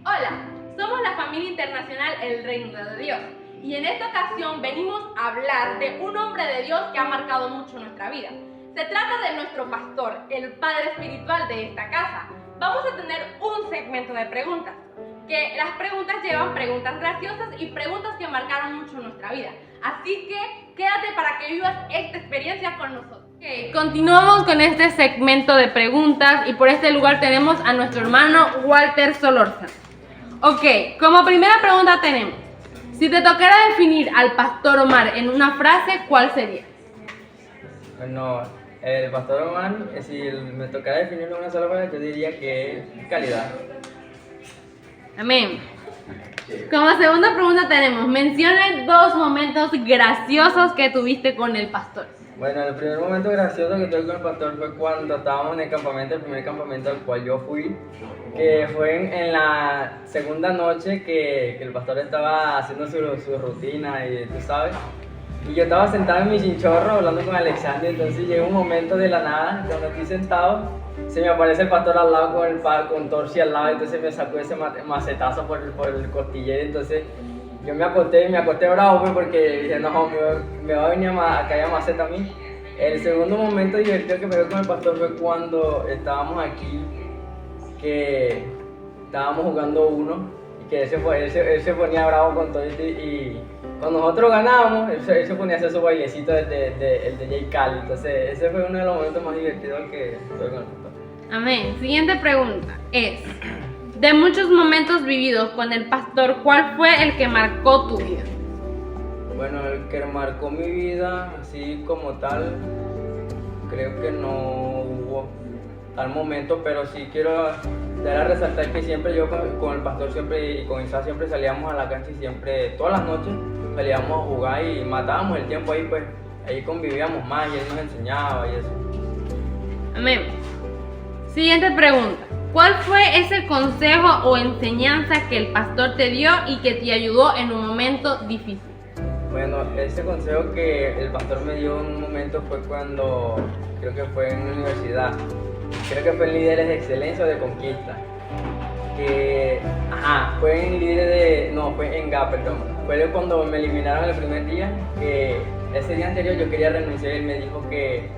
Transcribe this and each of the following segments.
Hola, somos la familia internacional El Reino de Dios y en esta ocasión venimos a hablar de un hombre de Dios que ha marcado mucho nuestra vida. Se trata de nuestro pastor, el padre espiritual de esta casa. Vamos a tener un segmento de preguntas, que las preguntas llevan preguntas graciosas y preguntas que marcaron mucho nuestra vida. Así que quédate para que vivas esta experiencia con nosotros. Okay, continuamos con este segmento de preguntas y por este lugar tenemos a nuestro hermano Walter Solorza. Ok, como primera pregunta tenemos, si te tocara definir al pastor Omar en una frase, ¿cuál sería? Bueno, el pastor Omar, si me tocara definirlo en una sola palabra, yo diría que es calidad. Amén. Como segunda pregunta tenemos, mencione 2 momentos graciosos que tuviste con el pastor. Bueno, el primer momento gracioso que tuve con el pastor fue cuando estábamos en el campamento, el primer campamento al cual yo fui, que fue en la segunda noche que el pastor estaba haciendo su rutina y tú sabes. Y yo estaba sentado en mi chinchorro hablando con Alexander, entonces llegó un momento de la nada, cuando estoy sentado, se me aparece el pastor al lado con Torsi al lado, entonces me sacó ese macetazo por el costillero, entonces yo me acosté bravo pues, porque dije, no, me va a venir a caer maceta a mí. El segundo momento divertido que me dio con el pastor fue cuando estábamos aquí, que estábamos jugando uno, y que él se ponía bravo con todo y cuando nosotros ganábamos, él se ponía a hacer su bailecito el de J. Cali, entonces ese fue uno de los momentos más divertidos que tuve con el pastor. Amén. Siguiente pregunta es, de muchos momentos vividos con el pastor, ¿cuál fue el que marcó tu vida? Bueno, el que marcó mi vida, así como tal, creo que no hubo tal momento, pero sí quiero dar a resaltar que siempre yo con el pastor siempre y con Isa siempre salíamos a la cancha y siempre, todas las noches, salíamos a jugar y matábamos el tiempo ahí, pues, ahí convivíamos más y él nos enseñaba y eso. Amén. Siguiente pregunta. ¿Cuál fue ese consejo o enseñanza que el pastor te dio y que te ayudó en un momento difícil? Bueno, ese consejo que el pastor me dio en un momento fue cuando, creo que fue en la universidad, creo que fue en Líderes de Excelencia o de Conquista, fue en fue en GAP, perdón, fue cuando me eliminaron el primer día, que ese día anterior yo quería renunciar y él me dijo que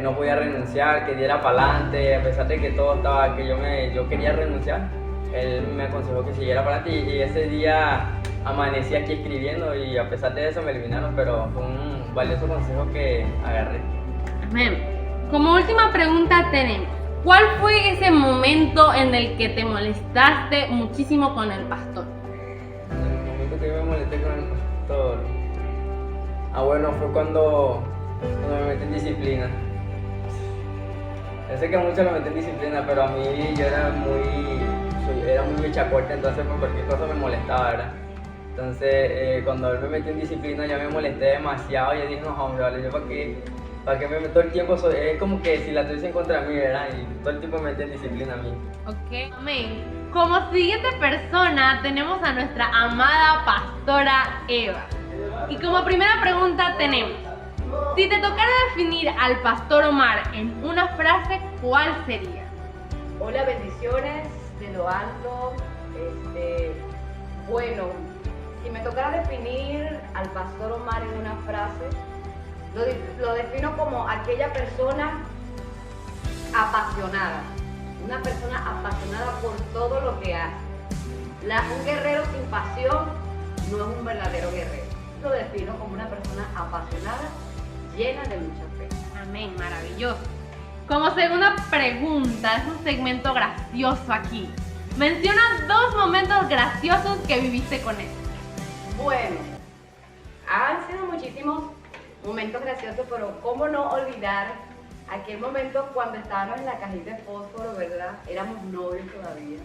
no podía renunciar, que diera para adelante, a pesar de que todo estaba, que yo quería renunciar, él me aconsejó que siguiera para adelante y ese día amanecí aquí escribiendo y a pesar de eso me eliminaron, pero fue un valioso consejo que agarré. Amén. Como última pregunta tenemos, ¿cuál fue ese momento en el que te molestaste muchísimo con el pastor? El momento que yo me molesté con el pastor, bueno, fue cuando me metí en disciplina. Yo sé que muchos lo meten en disciplina, pero a mí yo era muy bichacorte, entonces por cualquier cosa me molestaba, ¿verdad? Entonces cuando él me metió en disciplina ya me molesté demasiado y yo dije, no hombre, vale, yo para qué me meto el tiempo, es como que si la tuviesen contra mí, ¿verdad? Y todo el tiempo me mete en disciplina a mí. Ok, amén. Como siguiente persona tenemos a nuestra amada pastora Eva. Y como primera pregunta tenemos, si te tocara definir al pastor Omar en una frase, ¿cuál sería? Hola, bendiciones de lo alto. Bueno, si me tocara definir al pastor Omar en una frase, lo defino como aquella persona apasionada, una persona apasionada por todo lo que hace. Un guerrero sin pasión no es un verdadero guerrero. Lo defino como una persona apasionada, llena de mucha fe. Amén, maravilloso. Como segunda pregunta, es un segmento gracioso aquí. Menciona 2 momentos graciosos que viviste con él. Bueno, han sido muchísimos momentos graciosos, pero cómo no olvidar aquel momento cuando estábamos en la cajita de fósforo, ¿verdad? Éramos novios todavía.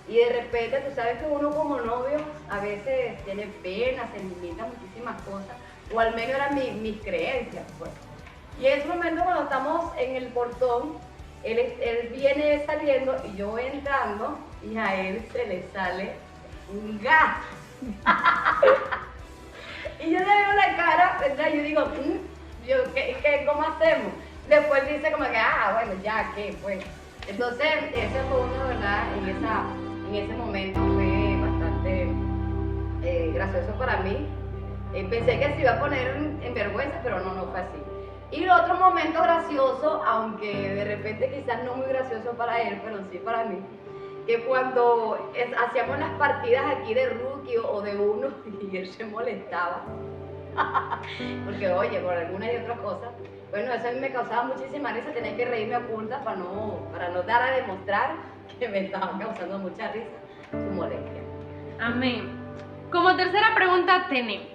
Y de repente, tú sabes que uno como novio a veces tiene pena, se limita muchísimas cosas, o al menos eran mis creencias, pues. Y en ese momento cuando estamos en el portón, él viene saliendo y yo voy entrando y a él se le sale un gas. Y yo le veo la cara, ¿verdad? Yo digo, ¿cómo hacemos? Después dice como que, bueno, ya, ¿qué? Pues. Entonces, ese fue uno, ¿verdad? En En ese momento fue bastante gracioso para mí. Pensé que se iba a poner en vergüenza, pero no fue así. Y el otro momento gracioso, aunque de repente quizás no muy gracioso para él, pero sí para mí, que cuando hacíamos las partidas aquí de rookie o de uno y él se molestaba, porque oye, por algunas y otras cosas, bueno, eso a mí me causaba muchísima risa, tenía que reírme oculta para no dar a demostrar que me estaba causando mucha risa su molestia. Amén. Como tercera pregunta tenemos,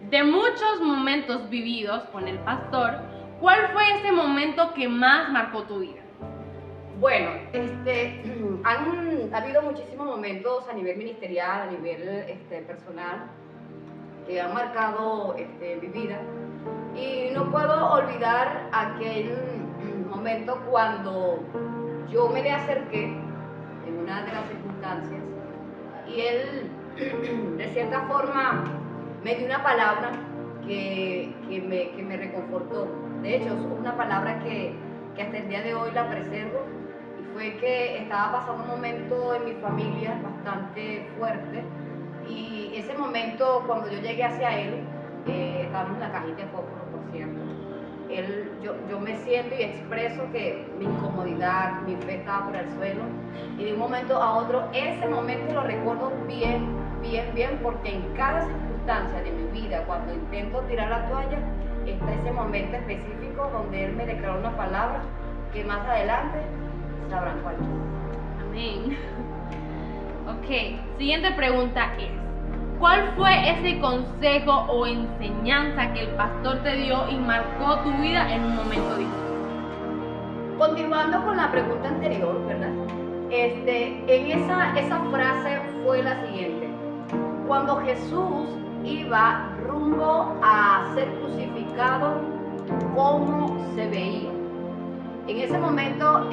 de muchos momentos vividos con el pastor, ¿cuál fue ese momento que más marcó tu vida? Bueno, ha habido muchísimos momentos a nivel ministerial, a nivel personal, que han marcado mi vida. Y no puedo olvidar aquel momento cuando yo me le acerqué en una de las circunstancias y él, de cierta forma, me dio una palabra que me reconfortó. De hecho, es una palabra que hasta el día de hoy la preservo. Fue que estaba pasando un momento en mi familia bastante fuerte y ese momento cuando yo llegué hacia él, estábamos en la cajita de fósforo, por cierto, yo me siento y expreso que mi incomodidad, mi fe estaba por el suelo y de un momento a otro, ese momento lo recuerdo bien, porque en cada circunstancia de mi vida, cuando intento tirar la toalla, está ese momento específico donde él me declaró una palabra que más adelante sabrán cuál es. Amén. Ok, siguiente pregunta es, ¿cuál fue ese consejo o enseñanza que el pastor te dio y marcó tu vida en un momento difícil? Continuando con la pregunta anterior, ¿verdad? Esa frase fue la siguiente. Cuando Jesús iba rumbo a ser crucificado, ¿cómo se veía? En ese momento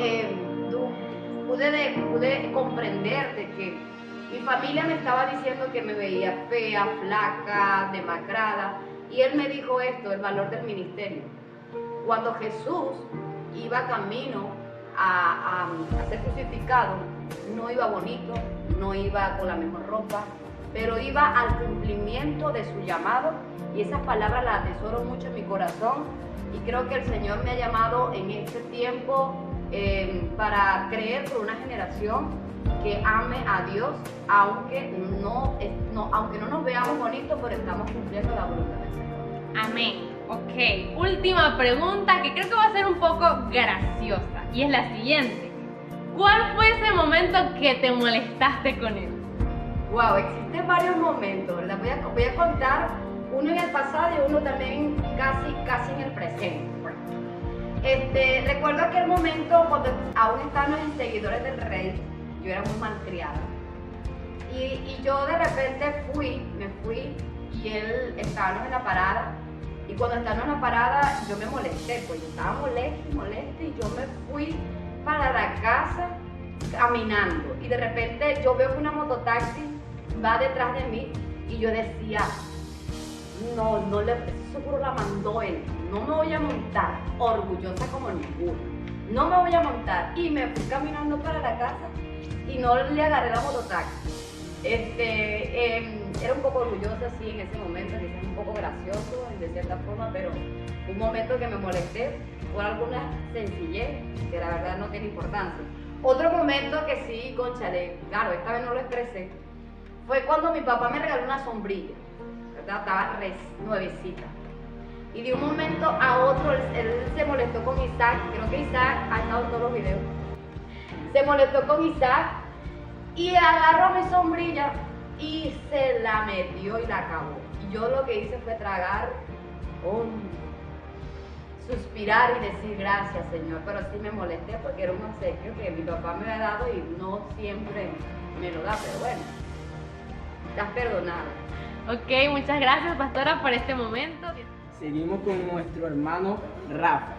pude comprender de que mi familia me estaba diciendo que me veía fea, flaca, demacrada, y él me dijo esto, el valor del ministerio. Cuando Jesús iba camino a ser crucificado, no iba bonito, no iba con la mejor ropa, pero iba al cumplimiento de su llamado, y esas palabras las atesoro mucho en mi corazón, y creo que el Señor me ha llamado en este tiempo para creer por una generación que ame a Dios, aunque no nos veamos bonitos, pero estamos cumpliendo la voluntad del Señor. Amén. Ok, última pregunta que creo que va a ser un poco graciosa y es la siguiente. ¿Cuál fue ese momento que te molestaste con él? Wow, existen varios momentos, ¿verdad? Voy a contar uno en el pasado y uno también casi en el presente. Recuerdo aquel momento cuando aún estábamos en Seguidores del Rey, yo era muy malcriada. Y yo de repente me fui y él estábamos en la parada. Y cuando estábamos en la parada yo me molesté, pues yo estaba molesta y yo me fui para la casa caminando. Y de repente yo veo que una mototaxi va detrás de mí y yo decía, seguro la mandó él, no me voy a montar, orgullosa como ninguna, no me voy a montar. Y me fui caminando para la casa y no le agarré la mototaxi. Era un poco orgullosa, sí, en ese momento, quizás un poco gracioso de cierta forma, pero un momento que me molesté por alguna sencillez que la verdad no tiene importancia. Otro momento que sí, cónchale, claro, esta vez no lo expresé, fue cuando mi papá me regaló una sombrilla, ¿verdad? Estaba nuevecita. Y de un momento a otro él se molestó con Isaac, creo que Isaac ha estado en todos los videos, se molestó con Isaac y agarró mi sombrilla y se la metió y la acabó. Y yo lo que hice fue tragar, suspirar y decir gracias, Señor, pero sí me molesté porque era un obsequio que mi papá me había dado y no siempre me lo da, pero bueno, estás perdonado. Ok, muchas gracias, pastora, por este momento. Seguimos con nuestro hermano Rafa.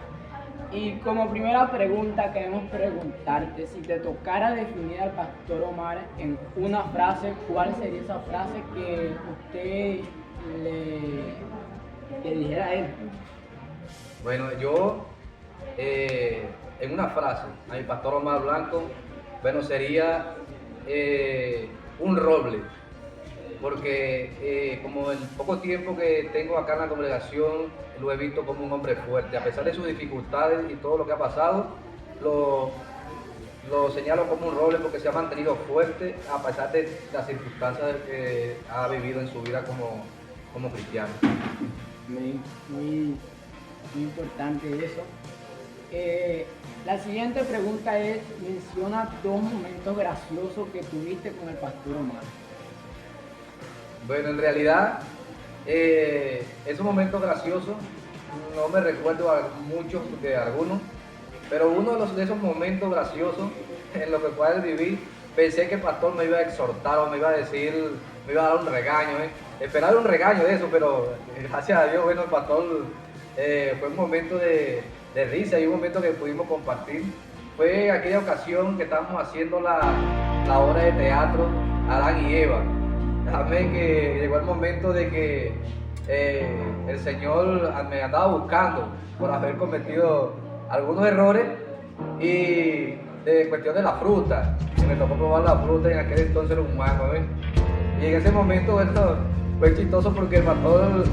Y como primera pregunta queremos preguntarte, si te tocara definir al pastor Omar en una frase, ¿cuál sería esa frase que usted le dijera a él? Bueno, yo en una frase a mi pastor Omar Blanco, bueno, sería un roble, porque como el poco tiempo que tengo acá en la congregación, lo he visto como un hombre fuerte, a pesar de sus dificultades y todo lo que ha pasado, lo señalo como un roble porque se ha mantenido fuerte a pesar de las circunstancias que ha vivido en su vida como cristiano. Muy importante eso. La siguiente pregunta es, menciona 2 momentos graciosos que tuviste con el pastor Omar. Bueno, en realidad, esos momentos graciosos no me recuerdo a muchos de algunos, pero uno de esos momentos graciosos en los que cuales viví, pensé que el pastor me iba a exhortar o me iba a decir, me iba a dar un regaño, esperaba un regaño de eso, pero gracias a Dios, bueno, el pastor fue un momento de risa y un momento que pudimos compartir. Fue aquella ocasión que estábamos haciendo la obra de teatro Adán y Eva. Amén, que llegó el momento de que el Señor me andaba buscando por haber cometido algunos errores y de cuestión de la fruta, que me tocó probar la fruta y en aquel entonces era humano, ¿ves? Y en ese momento esto fue chistoso porque el pastor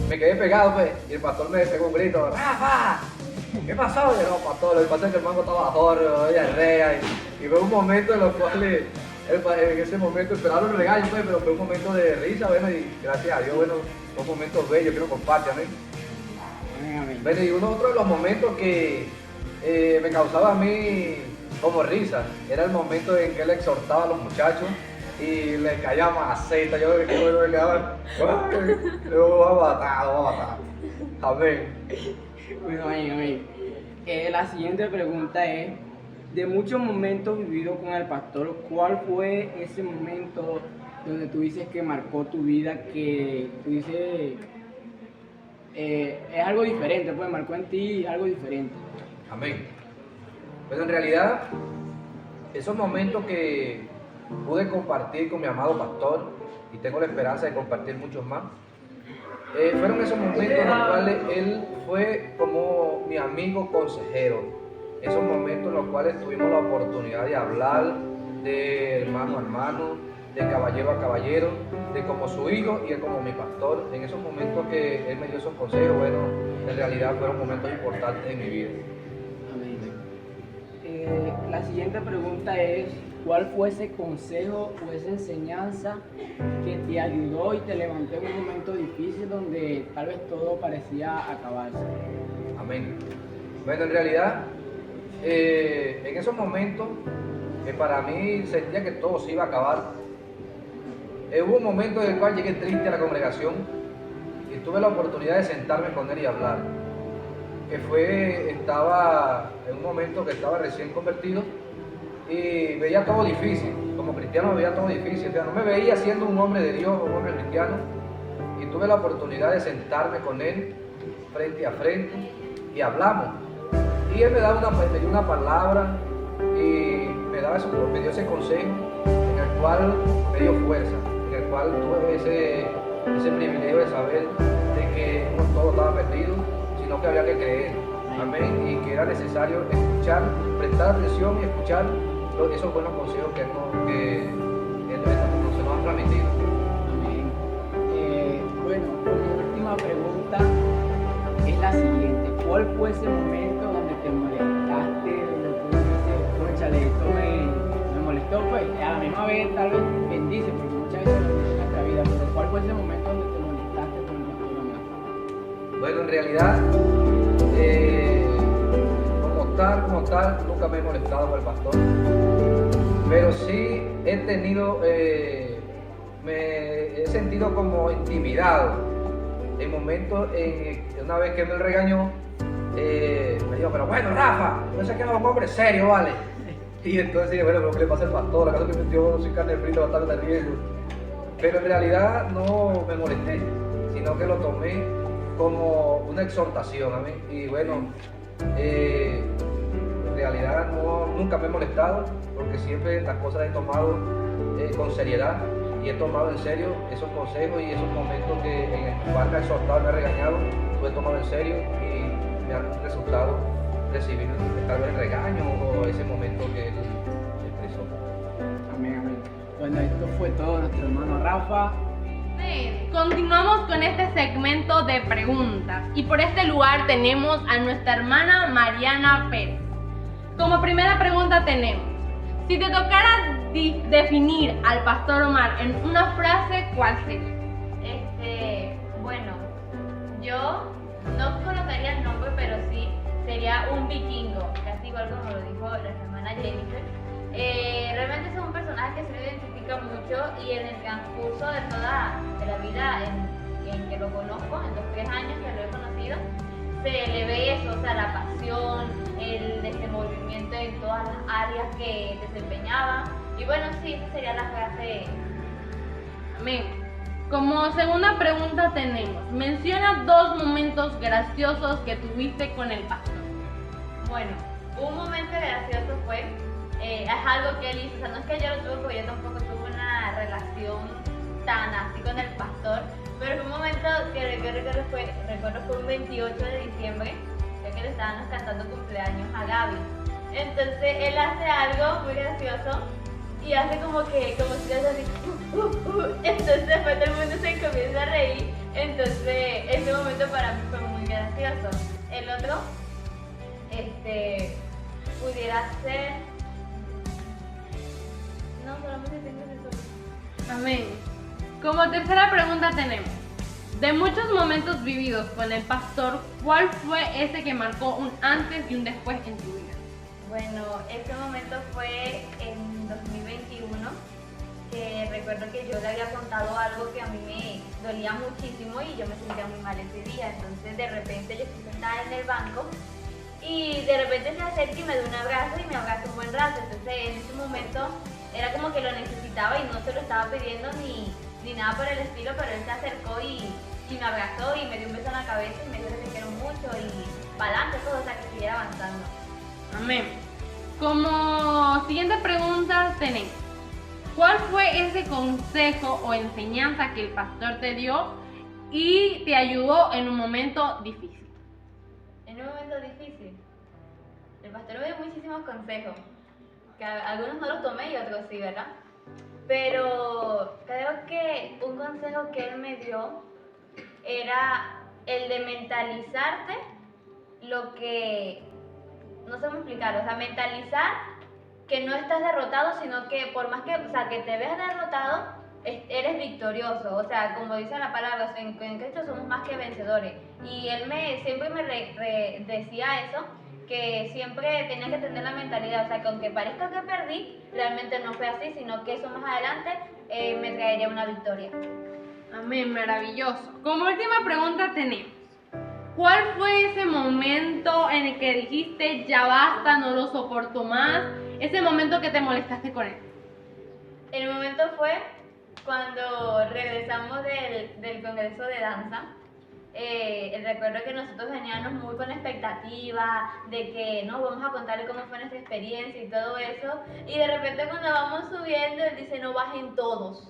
me quedé pegado, pues, y el pastor me pegó un grito, ¡Rafa! ¿Qué pasó? Y yo, no, pastor, lo que pasa es que el mango estaba jorro, diarrea, y fue un momento en los cuales en ese momento esperaron un regaño, pues, pero fue un momento de risa, bueno, y gracias a Dios, bueno, son momentos bellos que uno comparte, amén. Bueno, y otro de los momentos que me causaba a mí como risa, era el momento en que él exhortaba a los muchachos y les caía maceta, yo me quedaba, va a matar, amén. Bueno, amén. La siguiente pregunta es, de muchos momentos vividos con el pastor, ¿cuál fue ese momento donde tú dices que marcó tu vida, que tú dices es algo diferente, pues marcó en ti algo diferente? Amén. Pues en realidad, esos momentos que pude compartir con mi amado pastor, y tengo la esperanza de compartir muchos más, fueron esos momentos en los cuales él fue como mi amigo consejero. Esos momentos en los cuales tuvimos la oportunidad de hablar de hermano a hermano, de caballero a caballero, de como su hijo y él como mi pastor. En esos momentos que él me dio esos consejos, bueno, en realidad fueron momentos importantes en mi vida. Amén. La siguiente pregunta es, ¿cuál fue ese consejo o esa enseñanza que te ayudó y te levantó en un momento difícil donde tal vez todo parecía acabarse? Amén. Bueno, en realidad, en esos momentos que para mí sentía que todo se iba a acabar, hubo un momento en el cual llegué triste a la congregación y tuve la oportunidad de sentarme con él y hablar. Estaba en un momento que estaba recién convertido y veía todo difícil, como cristiano veía todo difícil, o sea, no me veía siendo un hombre de Dios, un hombre cristiano, y tuve la oportunidad de sentarme con él frente a frente y hablamos. Y él me dio una palabra y me dio ese consejo en el cual me dio fuerza, en el cual tuve ese privilegio de saber de que no todo estaba perdido, sino que había que creer, amén, y que era necesario escuchar, prestar atención y escuchar esos buenos consejos que se nos han transmitido. Amén. Bueno, mi última pregunta es la siguiente. ¿Cuál fue ese momento donde te molestaste, donde tú dices, cónchale, esto me molestó? Pues a la misma vez tal vez bendice, porque muchas veces bendice en nuestra vida, pero ¿cuál fue ese momento donde te molestaste con el pastor Omar? Bueno, en realidad, como tal, nunca me he molestado con el pastor, pero sí he tenido, me he sentido como intimidado en momentos, una vez que me regañó, me dijo, pero bueno, Rafa, yo sé que eres un hombre serio, ¿vale? Y entonces dije, bueno, pero ¿qué le pasa al pastor? ¿Acaso que yo soy carne frita bastante de riesgo? Pero en realidad no me molesté, sino que lo tomé como una exhortación a mí. Y bueno, en realidad nunca me he molestado, porque siempre las cosas las he tomado con seriedad y he tomado en serio esos consejos y esos momentos en el cual me ha exhortado, me ha regañado, lo he tomado en serio y me ha resultado recibir tal vez el regaño o ese momento que él expresó. Amén. Bueno, esto fue todo, nuestro hermano Rafa. Bien, continuamos con este segmento de preguntas y por este lugar tenemos a nuestra hermana Mariana Pérez. Como primera pregunta tenemos, si te tocara definir al Pastor Omar en una frase, ¿cuál sería? Bueno, yo no colocaría el nombre, pero sí sería un vikingo, casi igual como lo dijo la hermana Jennifer. Realmente es un personaje que se le identifica mucho y en el transcurso de toda la vida en que lo conozco, en los 3 años que lo he conocido, se le ve eso, o sea, la pasión, el desenvolvimiento en todas las áreas que desempeñaba. Y bueno, sí, esa sería la frase. Amén. Como segunda pregunta tenemos, menciona 2 momentos graciosos que tuviste con el pastor. Bueno, un momento gracioso fue, es algo que él hizo, o sea, no es que yo lo tuve, porque yo tampoco tuve una relación tan así con el pastor, pero fue un momento que recuerdo fue un 28 de diciembre, ya que le estábamos cantando cumpleaños a Gaby. Entonces él hace algo muy gracioso y hace como si yo así, entonces después todo el mundo se comienza a reír, entonces ese momento para mí fue muy gracioso. El otro, pudiera ser, no, solamente tengo ese solo. Amén. Como tercera pregunta tenemos, de muchos momentos vividos con el pastor, ¿cuál fue ese que marcó un antes y un después en tu vida? Bueno, ese momento fue en 2021, que recuerdo que yo le había contado algo que a mí me dolía muchísimo y yo me sentía muy mal ese día. Entonces de repente yo estoy sentada en el banco y de repente se acerca y me da un abrazo y me abraza un buen rato. Entonces en ese momento era como que lo necesitaba y no se lo estaba pidiendo ni nada por el estilo, pero él se acercó y me abrazó y me dio un beso en la cabeza y me dijo que te quiero mucho y para adelante todo, o sea, que siguiera avanzando. Amén. Como siguiente pregunta tenemos, ¿cuál fue ese consejo o enseñanza que el pastor te dio y te ayudó en un momento difícil? En un momento difícil, el pastor me dio muchísimos consejos, que algunos no los tomé y otros sí, ¿verdad? Pero creo que un consejo que él me dio era el de mentalizarte lo que, no sé cómo explicarlo, o sea, mentalizar que no estás derrotado, sino que por más que, o sea, que te veas derrotado, eres victorioso. O sea, como dice la palabra, en Cristo somos más que vencedores. Y él siempre me decía eso, que siempre tenía que tener la mentalidad, o sea, que aunque parezca que perdí, realmente no fue así, sino que eso más adelante me traería una victoria. Amén, maravilloso. Como última pregunta tenemos, ¿cuál fue ese momento en el que dijiste ya basta, no lo soporto más? Ese momento que te molestaste con él. El momento fue cuando regresamos del congreso de danza. Recuerdo que nosotros veníamos muy con expectativa de que no, vamos a contarle cómo fue nuestra experiencia y todo eso. Y de repente cuando vamos subiendo, él dice, no bajen todos.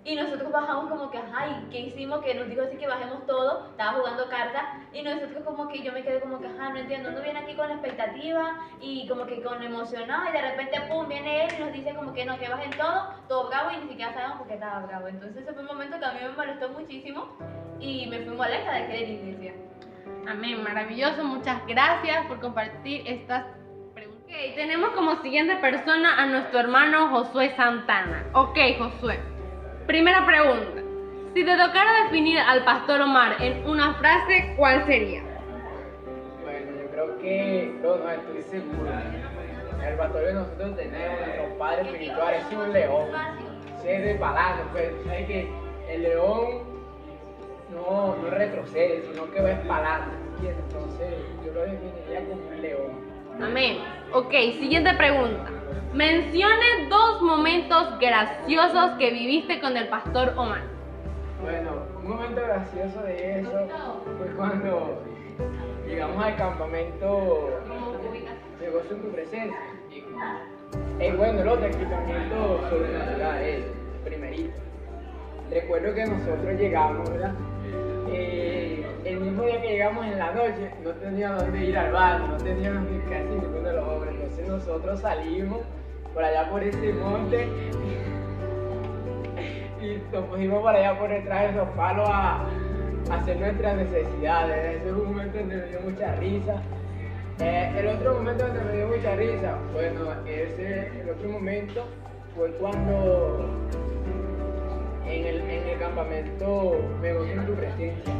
Y nosotros bajamos como que, ay, ¿qué hicimos? Que nos dijo así que bajemos todo, estaba jugando cartas, y nosotros como que, yo me quedé como que, no entiendo, uno viene aquí con la expectativa y como que con emocionado, y de repente, pum, viene él y nos dice como que no, que bajen todo bravo, y ni siquiera sabemos por qué estaba bravo. Entonces ese fue un momento que a mí me molestó muchísimo, y me fui molesta de aquella iglesia. Amén, maravilloso, muchas gracias por compartir estas preguntas. Ok, tenemos como siguiente persona a nuestro hermano Josué Santana. Ok, Josué. Primera pregunta, si te tocara definir al Pastor Omar en una frase, ¿cuál sería? Bueno, yo creo que, no estoy seguro. El pastor que nosotros tenemos, nuestro padre espiritual, es un león. Es de palacio, pues, sabes que el león no retrocede, sino que va para adelante, ¿entiendes? Entonces, yo lo definiría como un león. Amén. Ok, siguiente pregunta. Mencione 2 momentos graciosos que viviste con el Pastor Omar. Bueno, un momento gracioso de eso fue cuando llegamos al campamento de gozo en tu presencia. Bueno, el otro equipamiento sobrenatural, el primerito. Recuerdo que nosotros llegamos, ¿verdad? El mismo día que llegamos en la noche, no teníamos dónde ir al baño, no teníamos ni casi ninguno de los hombres. Entonces nosotros salimos por allá por ese monte nos pusimos para allá por detrás de esos palos a hacer nuestras necesidades. Ese es un momento donde me dio mucha risa. El otro momento donde me dio mucha risa, bueno, el otro momento fue cuando en el campamento me gozó en tu presencia.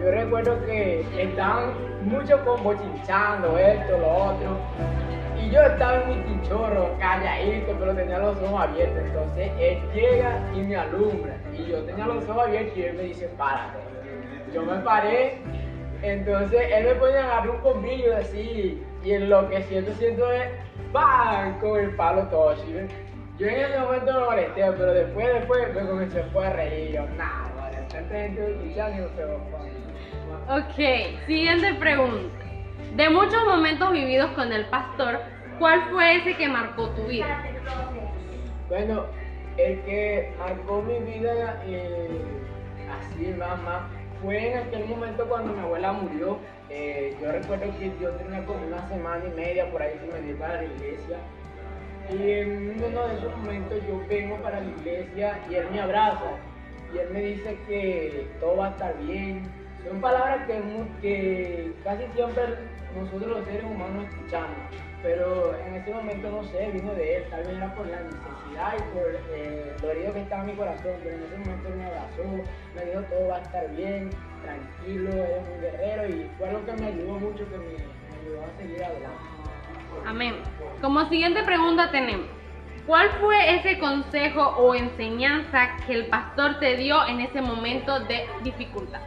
Yo recuerdo que estaban muchos como chinchando esto, lo otro, y yo estaba en mi chinchorro, calladito, pero tenía los ojos abiertos. Entonces él llega y me alumbra, y yo tenía los ojos abiertos y él me dice, párate. Yo me paré, entonces él me pone a agarrar un bombillo así, y en lo que siento es ¡bam! Con el palo todo, ¿sí ven? Yo en ese momento me molesté, pero después me comencé a reír. Yo, nada, vale, tanta gente escuchando y me pegó. Ok, siguiente pregunta. De muchos momentos vividos con el pastor, ¿cuál fue ese que marcó tu vida? Bueno, el que marcó mi vida así más fue en aquel momento cuando mi abuela murió. Yo recuerdo que yo tenía como una semana y media por ahí que me dio para la iglesia. Y en uno de esos momentos yo vengo para la iglesia y él me abraza y él me dice que todo va a estar bien. Son palabras que casi siempre nosotros los seres humanos escuchamos, pero en ese momento no sé, vino de él, tal vez era por la necesidad y por lo herido que estaba en mi corazón, pero en ese momento él me abrazó, me dijo todo va a estar bien, tranquilo, eres un guerrero, y fue algo que me ayudó mucho, que me ayudó a seguir adelante. Amén. Como siguiente pregunta tenemos, ¿cuál fue ese consejo o enseñanza que el pastor te dio en ese momento de dificultad?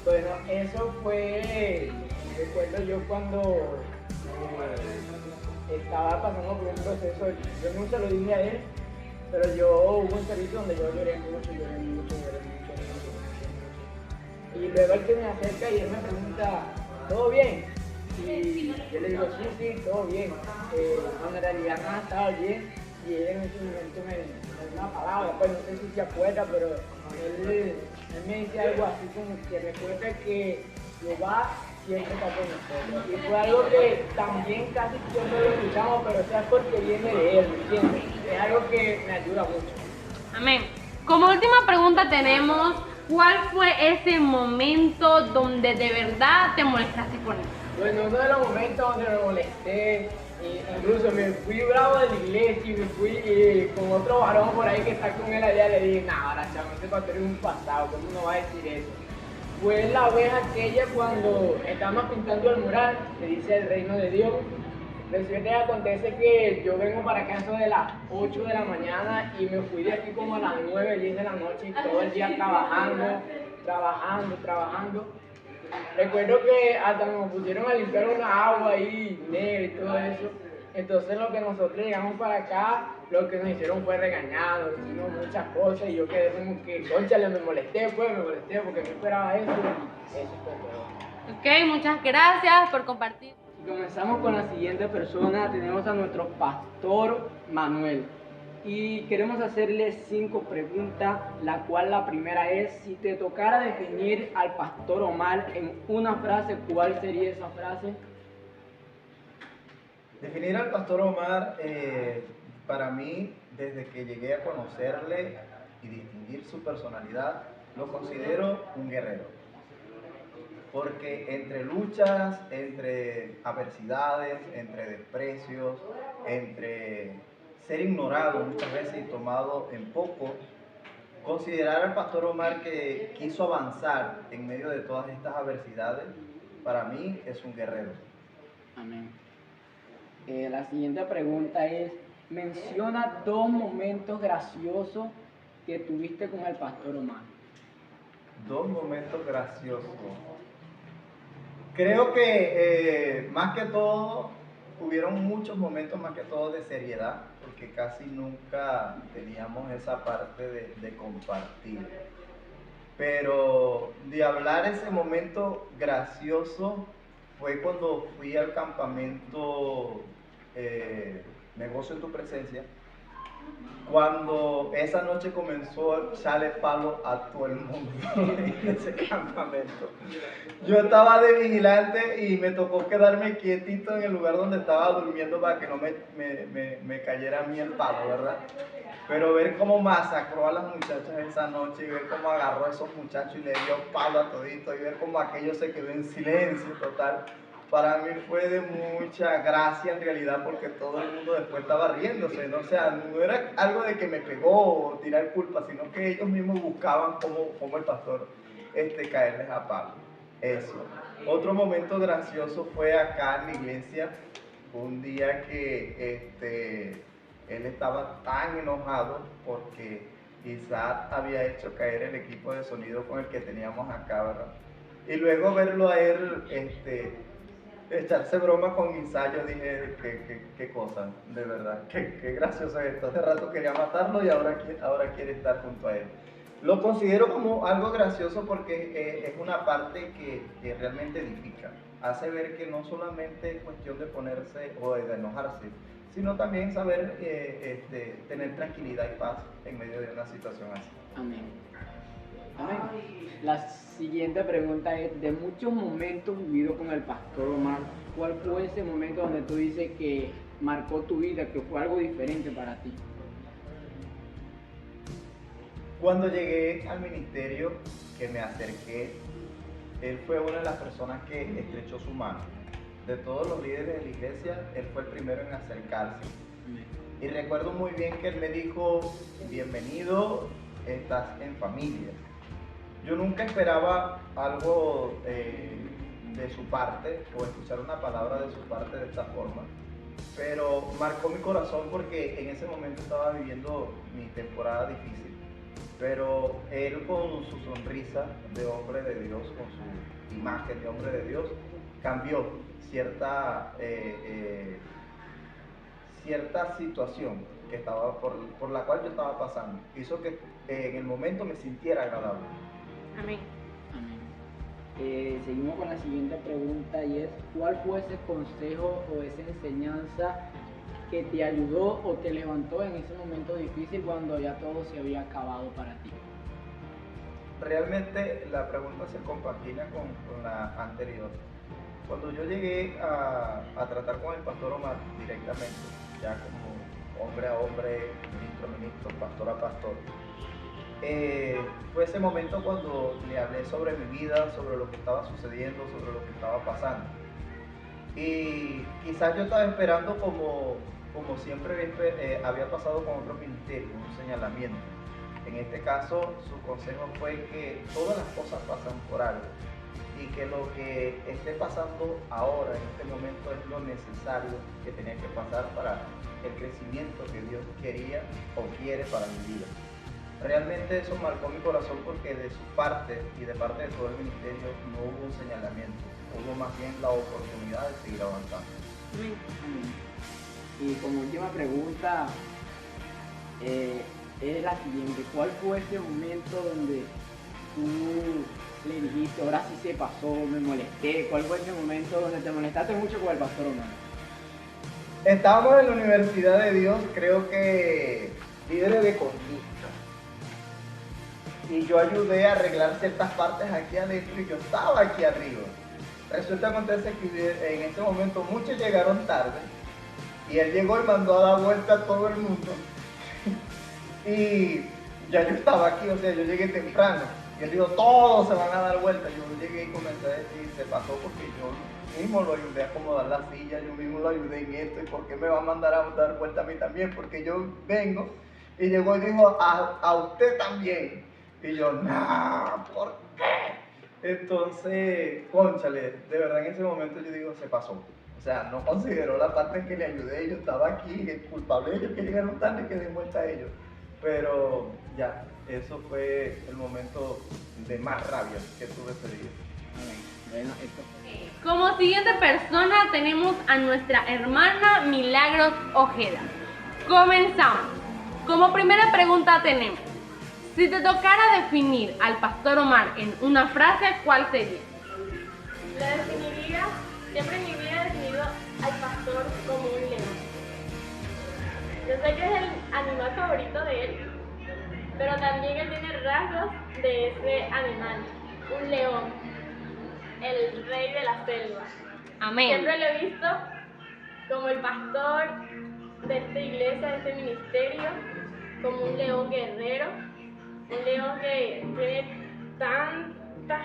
Bueno, eso fue, recuerdo yo cuando estaba pasando por un proceso, yo no se lo dije a él, pero hubo un servicio donde yo lloré mucho. Y luego él que me acerca y él me pregunta, ¿todo bien? Y yo le digo, sí, todo bien. En realidad nada estaba bien, y él en ese momento me dio una palabra, pues no sé si se acuerda, pero él me dice algo así como que recuerda que Jehová siempre está con nosotros. Y fue algo que también casi siempre lo escuchamos, pero eso es porque viene de él, ¿me entiendes? Es algo que me ayuda mucho. Amén. Como última pregunta tenemos, ¿cuál fue ese momento donde de verdad te molestaste con él? Bueno, uno de los momentos donde me molesté, incluso me fui bravo de la iglesia y me fui con otro varón por ahí que está con él allá, le dije, ahora chamo, este pastor es un pasado, ¿cómo no va a decir eso? Fue la vez aquella cuando estábamos pintando el mural, que dice el reino de Dios. Resulta que acontece que yo vengo para acá eso de las 8 de la mañana y me fui de aquí como a las 9, 10 de la noche y todo el día trabajando. Recuerdo que hasta nos pusieron a limpiar una agua ahí negra y todo eso. Entonces lo que nosotros llegamos para acá, lo que nos hicieron fue regañarnos, hicimos muchas cosas y yo quedé como que, cónchale, me molesté porque no esperaba eso y eso fue todo. Ok, muchas gracias por compartir. Y comenzamos con la siguiente persona, tenemos a nuestro pastor Manuel. Y queremos hacerle 5 preguntas, la cual la primera es, si te tocara definir al pastor Omar en una frase, ¿cuál sería esa frase? Definir al pastor Omar, para mí, desde que llegué a conocerle y distinguir su personalidad, lo considero un guerrero. Porque entre luchas, entre adversidades, entre desprecios, entre ser ignorado muchas veces y tomado en poco, considerar al pastor Omar que quiso avanzar en medio de todas estas adversidades, para mí es un guerrero. Amén. La siguiente pregunta es, menciona 2 momentos graciosos que tuviste con el pastor Omar. 2 momentos graciosos. Creo que más que todo, hubieron muchos momentos más que todo de seriedad, porque casi nunca teníamos esa parte de compartir. Pero de hablar ese momento gracioso fue cuando fui al campamento Me Gozo en Tu Presencia, Cuando esa noche comenzó a echarle palo a todo el mundo en ese campamento. Yo estaba de vigilante y me tocó quedarme quietito en el lugar donde estaba durmiendo para que no me cayera a mí el palo, ¿verdad? Pero ver cómo masacró a las muchachas esa noche y ver cómo agarró a esos muchachos y le dio palo a todito y ver cómo aquello se quedó en silencio total, para mí fue de mucha gracia en realidad, porque todo el mundo después estaba riéndose, ¿no? O sea, no era algo de que me pegó o tirar culpa, sino que ellos mismos buscaban cómo el pastor caerles a palo. Eso. Otro momento gracioso fue acá en la iglesia, un día que él estaba tan enojado porque Isaac había hecho caer el equipo de sonido con el que teníamos acá, ¿verdad? Y luego verlo a él echarse broma con Isaac, yo dije, qué cosa, de verdad, qué gracioso es esto. Hace rato quería matarlo y ahora quiere estar junto a él. Lo considero como algo gracioso porque es una parte que realmente edifica. Hace ver que no solamente es cuestión de ponerse o de enojarse, sino también saber tener tranquilidad y paz en medio de una situación así. Amén. Amén. La siguiente pregunta es, de muchos momentos vividos con el pastor Omar, ¿cuál fue ese momento donde tú dices que marcó tu vida, que fue algo diferente para ti? Cuando llegué al ministerio, que me acerqué, él fue una de las personas que estrechó su mano. De todos los líderes de la iglesia, él fue el primero en acercarse. Y recuerdo muy bien que él me dijo, bienvenido, estás en familia. Yo nunca esperaba algo de su parte o escuchar una palabra de su parte de esta forma, pero marcó mi corazón porque en ese momento estaba viviendo mi temporada difícil, pero él con su sonrisa de hombre de Dios, con su imagen de hombre de Dios, cambió cierta situación que estaba por la cual yo estaba pasando. Hizo que en el momento me sintiera agradable. Amén. Amén. Seguimos con la siguiente pregunta y es, ¿cuál fue ese consejo o esa enseñanza que te ayudó o te levantó en ese momento difícil cuando ya todo se había acabado para ti? Realmente la pregunta se compagina con la anterior. Cuando yo llegué a tratar con el pastor Omar directamente, ya como hombre a hombre, ministro a ministro, pastor a pastor, fue ese momento cuando le hablé sobre mi vida, sobre lo que estaba sucediendo, sobre lo que estaba pasando. Y quizás yo estaba esperando como siempre había pasado con otros ministerios, un señalamiento. En este caso, su consejo fue que todas las cosas pasan por algo y que lo que esté pasando ahora, en este momento, es lo necesario que tenía que pasar para el crecimiento que Dios quería o quiere para mi vida. Realmente eso marcó mi corazón porque de su parte y de parte de todo el ministerio no hubo un señalamiento, hubo más bien la oportunidad de seguir avanzando. Amén. Y como última pregunta, es la siguiente, ¿cuál fue ese momento donde tú le dijiste, ahora sí se pasó, me molesté? ¿Cuál fue ese momento donde te molestaste mucho con el pastor Omar? Estábamos en la Universidad de Dios, creo que líderes de conducta. Y yo ayudé a arreglar ciertas partes aquí adentro y yo estaba aquí arriba. Resulta acontece que en ese momento muchos llegaron tarde y él llegó y mandó a dar vuelta a todo el mundo. Y ya yo estaba aquí, o sea, yo llegué temprano. Y él dijo, todos se van a dar vuelta. Yo llegué y comencé a decir, se pasó porque yo mismo lo ayudé a acomodar la silla, yo mismo lo ayudé en esto. ¿Y por qué me va a mandar a dar vuelta a mí también? Porque yo vengo y llegó y dijo, a usted también. Y yo, no, ¿por qué? Entonces, cónchale, de verdad en ese momento yo digo, se pasó. O sea, no consideró la parte en que le ayudé, yo estaba aquí, el culpable ellos que llegaron tarde y que den vuelta a ellos. Pero ya, eso fue el momento de más rabia que tuve ese día. Bueno, esto. Como siguiente persona tenemos a nuestra hermana Milagros Ojeda. Comenzamos. Como primera pregunta tenemos, si te tocara definir al pastor Omar en una frase, ¿cuál sería? La definiría, siempre en mi vida he definido al pastor como un león. Yo yo sé que es el animal favorito de él, pero también él tiene rasgos de ese animal, un león, el rey de la selva. Amén. Siempre lo he visto como el pastor de esta iglesia, de este ministerio, como un león guerrero, un león que tiene tantas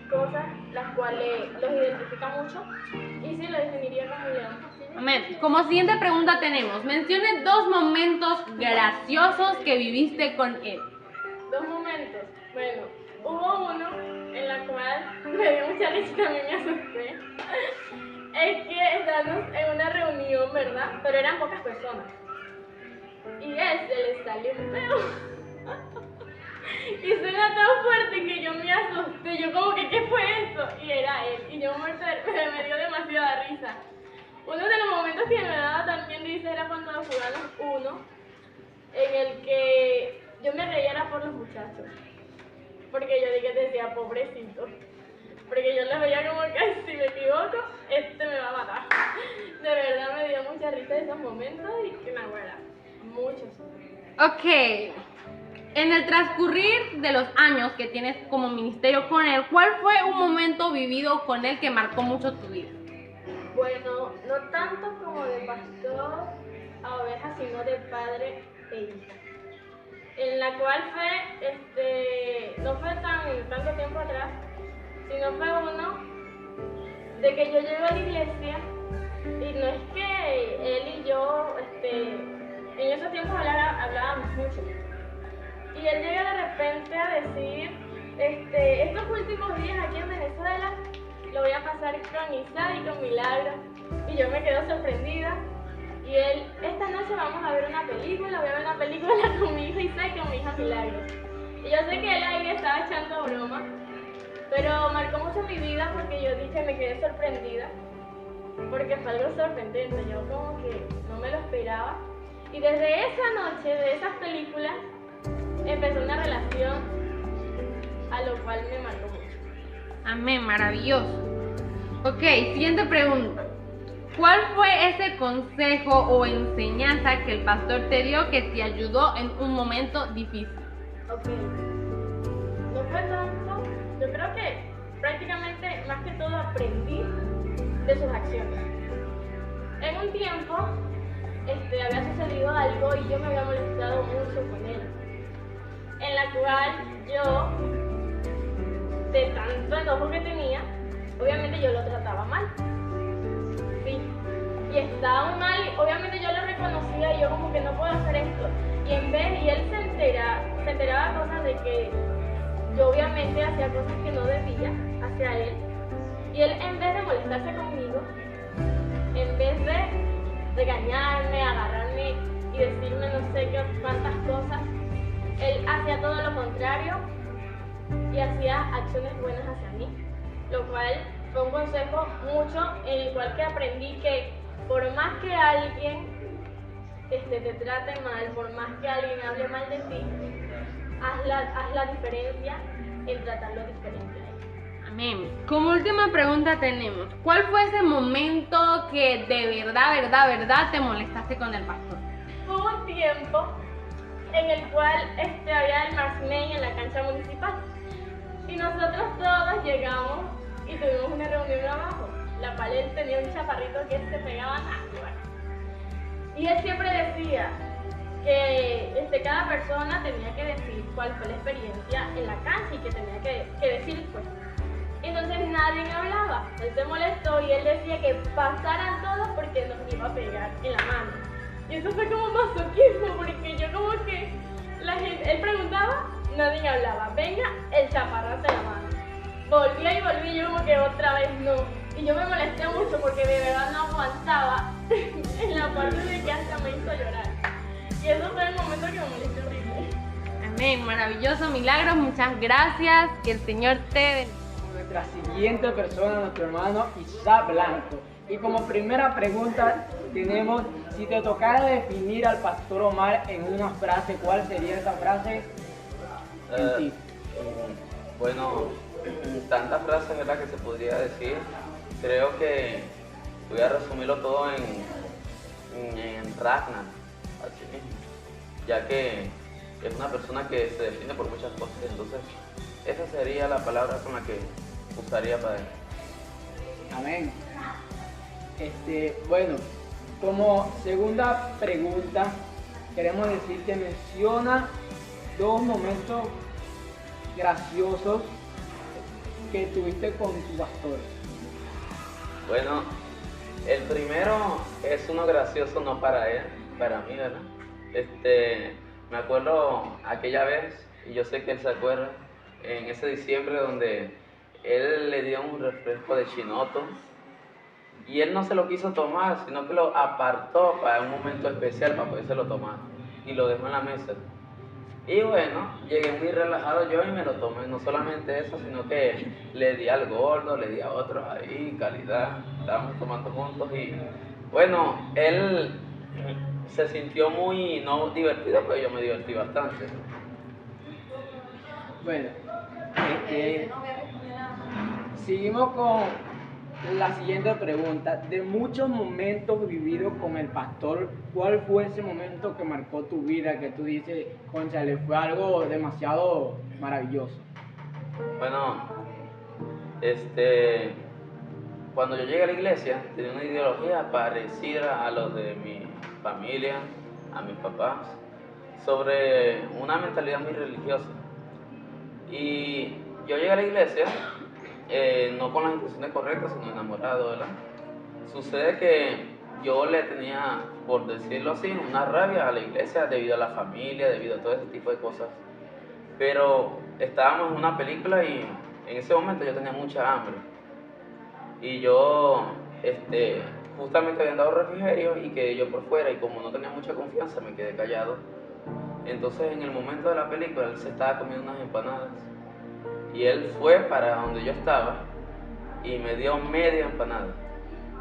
cosas las cuales los identifica mucho, y sí lo definiría como un león. Amén. Como siguiente pregunta tenemos, mencione 2 momentos graciosos que viviste con él. 2 momentos. Bueno, hubo uno en la cual me dio mucha risa y también me asusté. Es que estábamos en una reunión, ¿verdad? Pero eran pocas personas. Y él se le salió un peo. Y suena tan fuerte que yo me asusté. Yo como que, ¿qué fue eso? Y era él. Y yo me dio demasiada risa. Uno de los momentos que me daba también risa era cuando jugamos uno, en el que yo me reía era por los muchachos. Porque yo dije, decía, pobrecito. Porque yo les veía como que, si me equivoco, este me va a matar. De verdad me dio mucha risa esos momentos y que me acuerda. Muchos. Ok. En el transcurrir de los años que tienes como ministerio con él, ¿cuál fue un momento vivido con él que marcó mucho tu vida? Bueno, no tanto como de pastor a oveja, sino de padre e hija. En la cual fue, no fue tanto tiempo atrás, sino fue uno de que yo llego a la iglesia y no es que él y yo, en esos tiempos hablábamos mucho. Y él llega de repente a decir, estos últimos días aquí en Venezuela lo voy a pasar con Isa y con Milagro. Y yo me quedo sorprendida. Y él, esta noche vamos a ver una película, voy a ver una película con mi hija Isa y con mi hija Milagro. Y yo sé que él ahí estaba echando broma, pero marcó mucho mi vida porque yo dije, me quedé sorprendida. Porque fue algo sorprendente, yo como que no me lo esperaba. Y desde esa noche, de esas películas, empezó una relación a lo cual me marcó mucho. Amén, maravilloso. Ok, siguiente pregunta. ¿Cuál fue ese consejo o enseñanza que el pastor te dio que te ayudó en un momento difícil? Ok. No fue tanto, yo creo que prácticamente más que todo aprendí de sus acciones. En un tiempo había sucedido algo y yo me había molestado mucho con él, en la cual yo, de tanto enojo que tenía, obviamente yo lo trataba mal. Sí. Y estaba mal, obviamente yo lo reconocía y yo como que no puedo hacer esto. Y él se enteraba cosas de que yo obviamente hacía cosas que no debía hacia él. Y él, en vez de molestarse conmigo, en vez de regañarme, agarrarme y decirme no sé qué cuántas cosas, él hacía todo lo contrario y hacía acciones buenas hacia mí, lo cual fue un consejo mucho en el cual que aprendí que por más que alguien te trate mal, por más que alguien hable mal de ti, haz la diferencia en tratarlo diferente a él. Amén. Como última pregunta tenemos, ¿cuál fue ese momento que de verdad te molestaste con el pastor? Hubo un tiempo en el cual había el Marsmey en la cancha municipal y nosotros todos llegamos y tuvimos una reunión abajo, la cual él tenía un chaparrito que se pegaba a y él siempre decía que cada persona tenía que decir cuál fue la experiencia en la cancha y que tenía que decir pues. Entonces nadie hablaba, él se molestó y él decía que pasaran todos porque nos iba a pegar en la mano. Y eso fue como masoquismo porque yo como que él preguntaba, nadie hablaba, venga el chaparrón de la mano. Volvía y volvía y yo como que otra vez no. Y yo me molesté mucho porque de verdad no aguantaba en la parte de que hasta me hizo llorar. Y eso fue el momento que me molesté horrible. Amén, maravilloso, Milagros, muchas gracias, que el Señor te bendiga. Nuestra siguiente persona, nuestro hermano Isa Blanco. Y como primera pregunta tenemos, si te tocara definir al pastor Omar en una frase, ¿cuál sería esa frase en ti? Bueno, tantas frases, ¿verdad?, que se podría decir. Creo que voy a resumirlo todo en Ragnar. a sí mismo, ya que es una persona que se define por muchas cosas. Entonces, esa sería la palabra con la que usaría para él. Amén. Bueno, como segunda pregunta, queremos decir que menciona 2 momentos graciosos que tuviste con tu pastor. Bueno, el primero es uno gracioso, no para él, para mí, ¿verdad? Me acuerdo aquella vez, y yo sé que él se acuerda, en ese diciembre donde él le dio un refresco de chinoto y él no se lo quiso tomar, sino que lo apartó para un momento especial para podérselo tomar y lo dejó en la mesa. Y bueno, llegué muy relajado yo y me lo tomé, no solamente eso, sino que le di al gordo, le di a otros ahí, calidad, estábamos tomando juntos y bueno, él se sintió muy, no divertido, pero yo me divertí bastante. Bueno, seguimos con la siguiente pregunta. De muchos momentos vividos con el pastor, ¿cuál fue ese momento que marcó tu vida, que tú dices, cónchale, fue algo demasiado maravilloso? Bueno, cuando yo llegué a la iglesia, tenía una ideología parecida a los de mi familia, a mis papás, sobre una mentalidad muy religiosa. Y yo llegué a la iglesia, no con las intenciones correctas, sino enamorado, ¿verdad? Sucede que yo le tenía, por decirlo así, una rabia a la iglesia debido a la familia, debido a todo ese tipo de cosas. Pero estábamos en una película y en ese momento yo tenía mucha hambre. Y yo, justamente habían dado refrigerio y quedé yo por fuera y como no tenía mucha confianza me quedé callado. Entonces en el momento de la película él se estaba comiendo unas empanadas y él fue para donde yo estaba y me dio media empanada.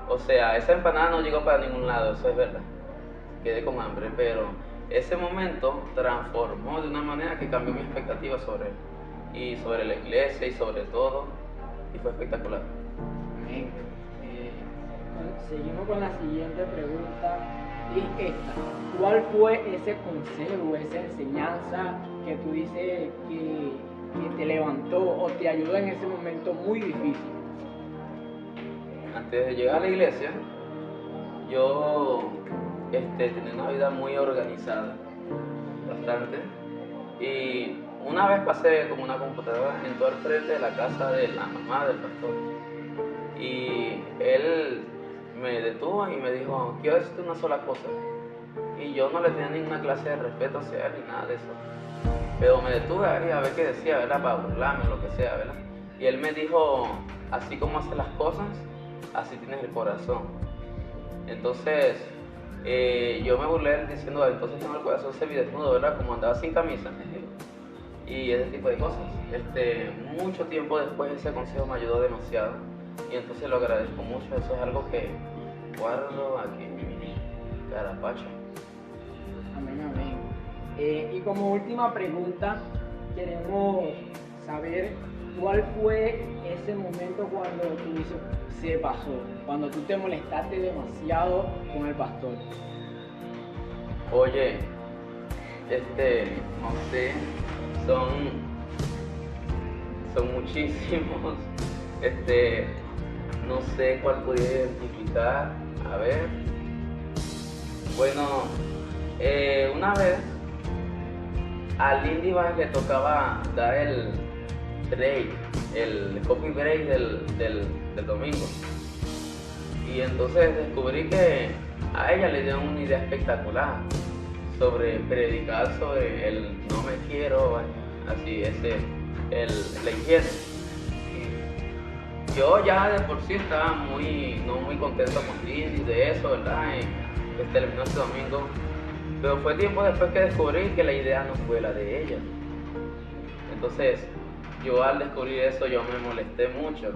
O sea, esa empanada no llegó para ningún lado, eso es verdad. Quedé con hambre, pero ese momento transformó de una manera que cambió mi expectativa sobre él y sobre la iglesia y sobre todo, y fue espectacular. Amén. Seguimos con la siguiente pregunta, y esta. ¿Cuál fue ese consejo, esa enseñanza que tú dices que te levantó o te ayudó en ese momento muy difícil? Antes de llegar a la iglesia, yo tenía una vida muy organizada, bastante, y una vez pasé como una computadora en todo el frente de la casa de la mamá del pastor, y él me detuvo y me dijo, quiero decirte una sola cosa, y yo no le tenía ninguna clase de respeto hacia él ni nada de eso, pero me detuve ahí a ver qué decía, ¿verdad? Para burlarme o lo que sea, ¿verdad? Y él me dijo, así como haces las cosas, así tienes el corazón. Entonces, yo me burlé diciendo, entonces tengo el corazón semidesnudo, ¿verdad? Como andaba sin camisa. Y ese tipo de cosas. Mucho tiempo después ese consejo me ayudó demasiado. Y entonces lo agradezco mucho. Eso es algo que guardo aquí en mi carapacho. Amén, amén. Y como última pregunta, queremos saber cuál fue ese momento cuando tú dices, se pasó, cuando tú te molestaste demasiado con el pastor. Oye, no sé, son muchísimos, no sé cuál podría identificar, a ver. Bueno, una vez a Lindy Baez le tocaba dar el break, el coffee break del domingo. Y entonces descubrí que a ella le dieron una idea espectacular sobre predicar sobre el no me quiero, así, la higiene. Yo ya de por sí estaba no muy contento con Lindy de eso, ¿verdad? Y terminó este domingo. Pero fue tiempo después que descubrí que la idea no fue la de ella. Entonces, yo al descubrir eso, yo me molesté mucho.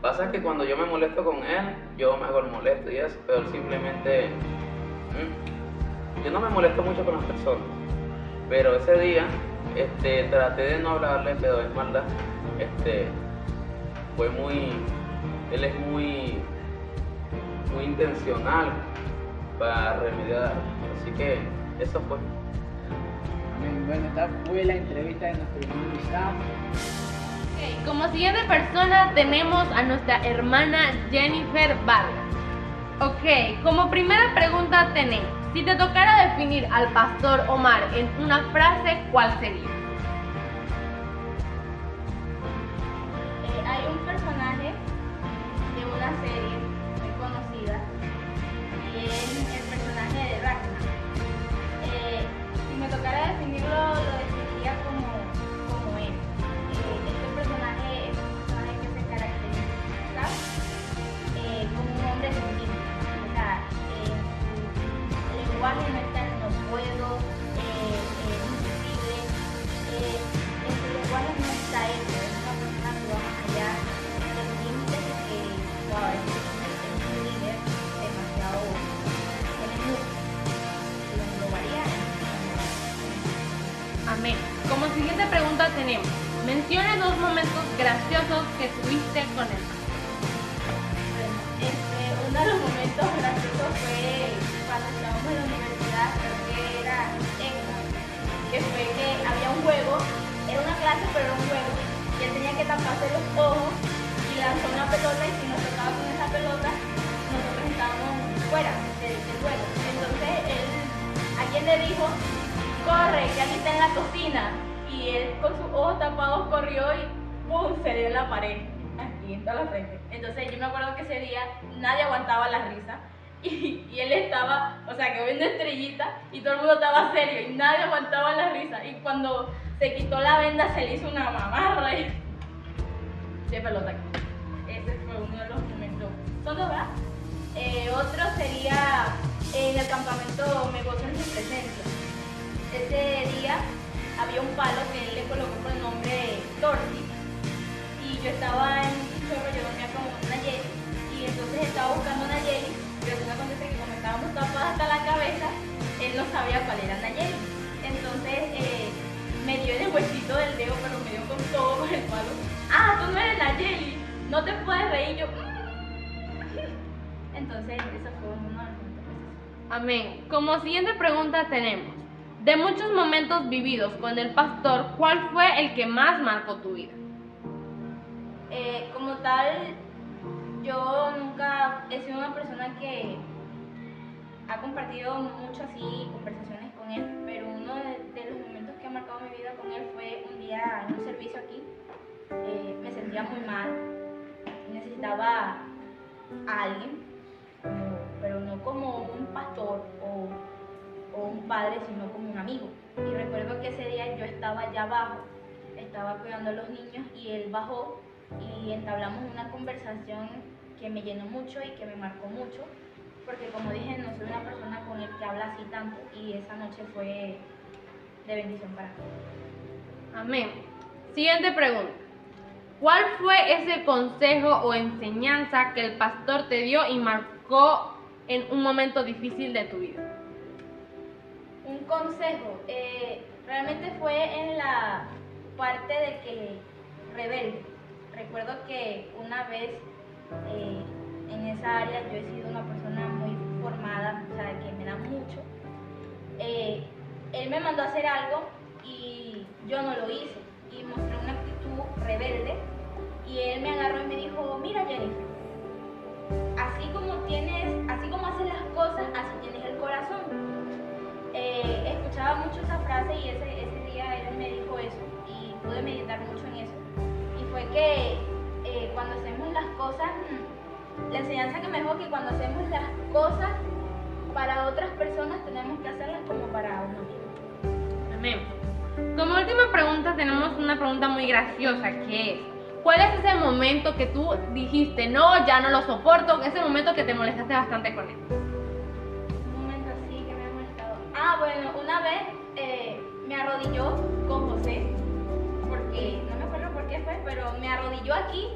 Pasa que cuando yo me molesto con él, yo me hago el molesto y eso, pero simplemente... yo no me molesto mucho con las personas. Pero ese día, traté de no hablarle, pero es maldad. Fue él es muy intencional para remediar. Así que eso fue. Amén. Bueno, esta fue la entrevista de nuestro invitado. Ok, como siguiente persona tenemos a nuestra hermana Jennifer Vargas. Ok, como primera pregunta tenemos, si te tocara definir al pastor Omar en una frase, ¿cuál sería? Hay un personaje de una serie muy conocida y es el personaje de Ragnar. Si me tocara definirlo, lo definiría como él. Este personaje es un personaje que se caracteriza como un hombre sencillo. O sea, el lenguaje no está en no puedo, imposible. En su lenguaje no está eso. Es una persona que va más allá del límite que, wow, es un líder demasiado, tiene mucho. Lo englobaría Amén. Como siguiente pregunta tenemos, menciona 2 momentos graciosos que tuviste con él. Uno de los momentos graciosos fue cuando estábamos en la universidad, creo que era EXA, que fue que había un juego, era una clase pero era un juego, y él tenía que taparse los ojos y lanzó una pelota y si nos tocaba con esa pelota, nosotros estábamos fuera del juego. Entonces alguien le dijo, corre, que aquí está en la cocina, y él con sus ojos tapados corrió y ¡pum! Se dio en la pared. Aquí en toda la frente. Entonces yo me acuerdo que ese día nadie aguantaba la risa y él estaba, o sea, que viendo estrellita y todo el mundo estaba serio y nadie aguantaba la risa. Y cuando se quitó la venda se le hizo una mamarra y de pelota aquí. Ese fue uno de los momentos. ¿Son dos, verdad? Otro sería en el campamento Me Gozo en Su Presencia. Ese día había un palo que él le colocó por el nombre Torti. Y yo estaba en un chorro, yo dormía con una Yeli, y entonces estaba buscando una Yeli, pero se me acontece que como estábamos tapadas hasta la cabeza, él no sabía cuál era Nayeli. Entonces me dio en el huesito del dedo, pero me dio con todo con el palo. Ah, tú no eres Nayeli, no te puedes reír. Yo, Entonces eso fue uno de los momentos. Amén. Como siguiente pregunta tenemos, de muchos momentos vividos con el pastor, ¿cuál fue el que más marcó tu vida? Como tal, yo nunca he sido una persona que ha compartido mucho así conversaciones con él, pero uno de los momentos que ha marcado mi vida con él fue un día en un servicio aquí. Me sentía muy mal, necesitaba a alguien, pero no como un pastor o un padre, sino como un amigo. Y recuerdo que ese día yo estaba allá abajo, estaba cuidando a los niños y él bajó y entablamos una conversación que me llenó mucho y que me marcó mucho, porque como dije, no soy una persona con el que habla así tanto y esa noche fue de bendición para mí. Amén. Siguiente pregunta. ¿Cuál fue ese consejo o enseñanza que el pastor te dio y marcó en un momento difícil de tu vida? Un consejo, realmente fue en la parte de que rebelde. Recuerdo que una vez en esa área yo he sido una persona muy formada, o sea, que me da mucho. Él me mandó a hacer algo y yo no lo hice y mostré una actitud rebelde y él me agarró y me dijo, mira Jennifer, así como haces las cosas, así tienes el corazón. Escuchaba mucho esa frase y ese día él me dijo eso y pude meditar mucho en eso. Y fue que cuando hacemos las cosas, la enseñanza que me dejó que cuando hacemos las cosas para otras personas tenemos que hacerlas como para uno mismo. Amén. Como última pregunta tenemos una pregunta muy graciosa que es, ¿cuál es ese momento que tú dijiste, no, ya no lo soporto, ese momento que te molestaste bastante con él? Un momento así que me ha molestado. Ah, bueno, una vez me arrodilló con José, porque no me acuerdo por qué fue, pero me arrodilló aquí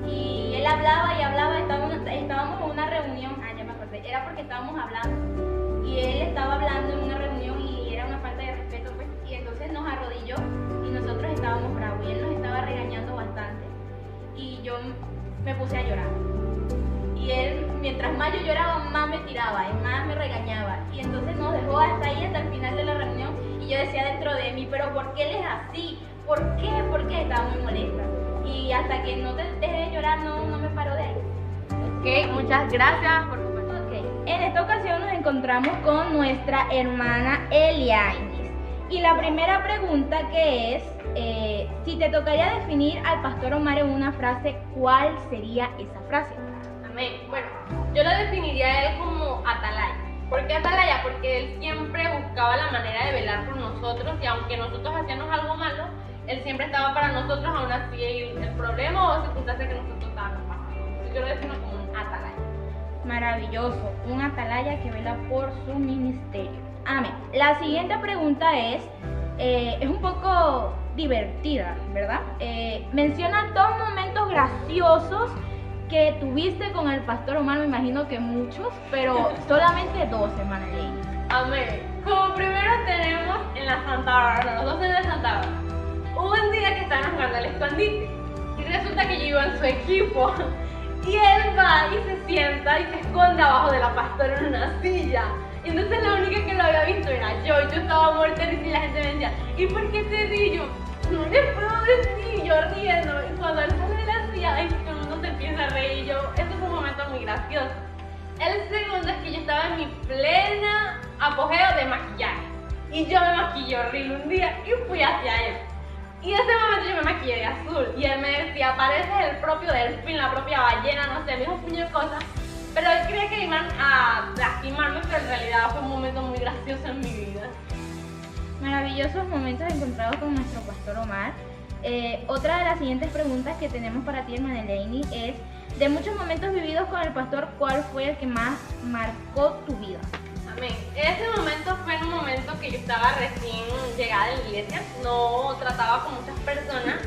y él hablaba y hablaba, estábamos en una reunión, ya me acordé, era porque estábamos hablando y él estaba hablando en una reunión y era una falta de respeto, pues, y entonces nos arrodilló y nosotros estábamos bravos y él nos estaba regañando bastante y yo me puse a llorar y él, mientras más yo lloraba, más me tiraba y más me regañaba. Y entonces nos dejó hasta ahí, hasta el final de la reunión. Y yo decía dentro de mí, pero ¿por qué él es así? ¿Por qué? Porque estaba muy molesta. Y hasta que no te dejé de llorar, no me paro de ahí. Ok, muchas gracias por compartir. Ok, en esta ocasión nos encontramos con nuestra hermana Eliainis. Y la primera pregunta que es, si te tocaría definir al Pastor Omar en una frase, ¿cuál sería esa frase? Amén. Bueno, yo lo definiría a él como atalaya. ¿Por qué atalaya? Porque él siempre buscaba la manera de velar por nosotros y aunque nosotros hacíamos algo malo, él siempre estaba para nosotros, aún así el problema o circunstancia que nosotros estábamos pasando. Entonces yo lo defino como un atalaya. Maravilloso, un atalaya que vela por su ministerio. Amén. La siguiente pregunta es un poco divertida, ¿verdad? Menciona 2 momentos graciosos que tuviste con el Pastor Omar, me imagino que muchos, pero solamente 2, hermana Eliainis. Amén. Como primero tenemos en la Santa Bárbara, los 2 en la Santa Bárbara. Hubo un día que estaban jugando al escondite y resulta que yo iba en su equipo y él va y se sienta y se esconde abajo de la pastora en una silla. Y entonces la única que lo había visto era yo estaba muerta de risa y la gente me decía, ¿y por qué te ríes? Yo, no le puedo decir, yo riendo. Y cuando él sale de la silla, ay, todo el mundo se empieza a reír. Yo, eso fue un momento muy gracioso. El segundo es que yo estaba en mi plena apogeo de maquillaje. Y yo me maquillé horrible un día y fui hacia él. Y en ese momento yo me maquillé de azul. Y él me decía, pareces el propio delfín, la propia ballena, no sé, me dijo un puño de cosas. Pero él creía que iban a lastimarme, pero en realidad fue un momento muy gracioso en mi vida. Maravillosos momentos encontrados con nuestro Pastor Omar. Otra de las siguientes preguntas que tenemos para ti, hermana Eliainis, es: de muchos momentos vividos con el pastor, ¿cuál fue el que más marcó tu vida? Amén. Ese momento fue un momento que yo estaba recién llegada a la iglesia, no trataba con muchas personas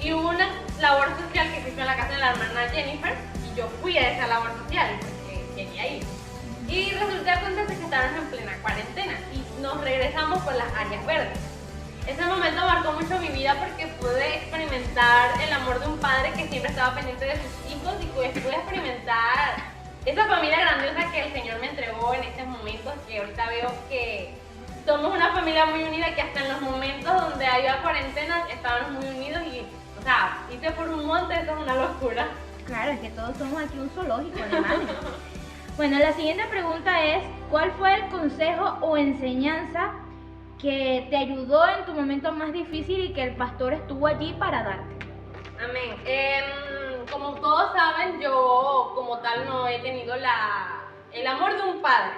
y hubo una labor social que se hizo en la casa de la hermana Jennifer y yo fui a esa labor social porque quería ir. Y resulta que estábamos en plena cuarentena y nos regresamos por las áreas verdes. Ese momento marcó mucho mi vida porque pude experimentar el amor de un padre que siempre estaba pendiente de sus hijos y pude experimentar esa familia grandiosa que el Señor me entregó en estos momentos, que ahorita veo que somos una familia muy unida, que hasta en los momentos donde había cuarentena estábamos muy unidos y, o sea, irte por un monte, eso es una locura. Claro, es que todos somos aquí un zoológico, además. Bueno, la siguiente pregunta es: ¿cuál fue el consejo o enseñanza que te ayudó en tu momento más difícil y que el pastor estuvo allí para darte? Amén. Como todos saben, yo como tal no he tenido el amor de un padre.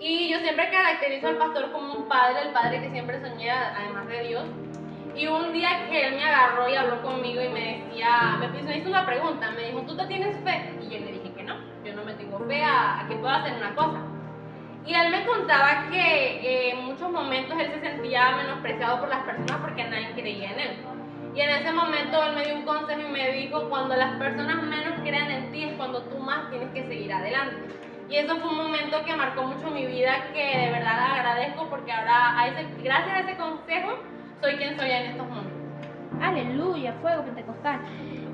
Y yo siempre caracterizo al pastor como un padre, el padre que siempre soñé, además de Dios. Y un día que él me agarró y habló conmigo y me decía, me hizo una pregunta, me dijo, ¿tú te tienes fe? Y yo le dije que no, yo no me tengo fe a que pueda hacer una cosa. Y él me contaba que en muchos momentos él se sentía menospreciado por las personas porque nadie creía en él. Y en ese momento él me dio un consejo y me dijo, cuando las personas menos crean en ti es cuando tú más tienes que seguir adelante. Y eso fue un momento que marcó mucho mi vida, que de verdad le agradezco porque ahora, gracias a ese consejo, soy quien soy en estos momentos. Aleluya, fuego pentecostal.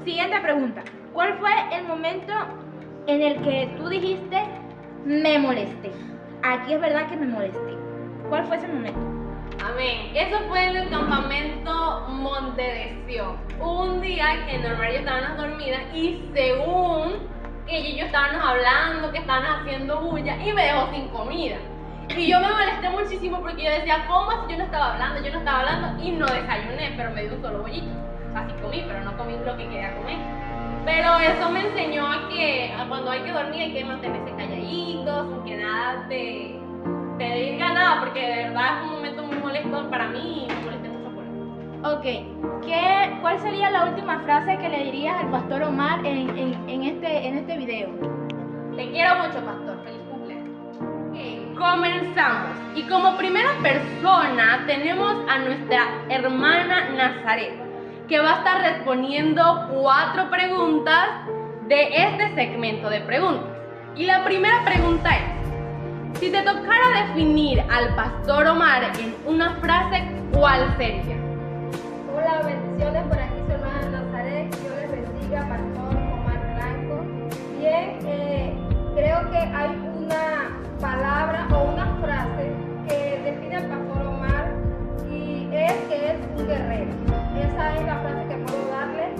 Siguiente pregunta: ¿cuál fue el momento en el que tú dijiste, me molesté? Aquí es verdad que me molesté. ¿Cuál fue ese momento? Amén. Eso fue en el campamento Monte de Sion. Un día que normal yo estábamos dormidas y según que ella y yo estábamos hablando, que estábamos haciendo bulla y me dejó sin comida. Y yo me molesté muchísimo porque yo decía, ¿cómo si yo no estaba hablando? Yo no estaba hablando y no desayuné, pero me dio un solo bollito. O sea, sí comí, pero no comí lo que quería comer. Pero eso me enseñó a que cuando hay que dormir hay que mantenerse calladitos, sin que nada te diga nada, porque de verdad es un momento muy molesto para mí y me molesté mucho por eso. Ok, ¿cuál sería la última frase que le dirías al pastor Omar en este video? Te quiero mucho, pastor. Feliz cumpleaños. Comenzamos. Y como primera persona tenemos a nuestra hermana Nazaret, que va a estar respondiendo 4 preguntas de este segmento de preguntas. Y la primera pregunta es: si te tocara definir al pastor Omar en una frase, ¿cuál sería? Hola, bendiciones, por aquí su hermana Nazaret. Dios les bendiga, pastor Omar Blanco. Bien, creo que hay una palabra o una frase que define al pastor Omar y es que es un guerrero. Esa es la frase que puedo darle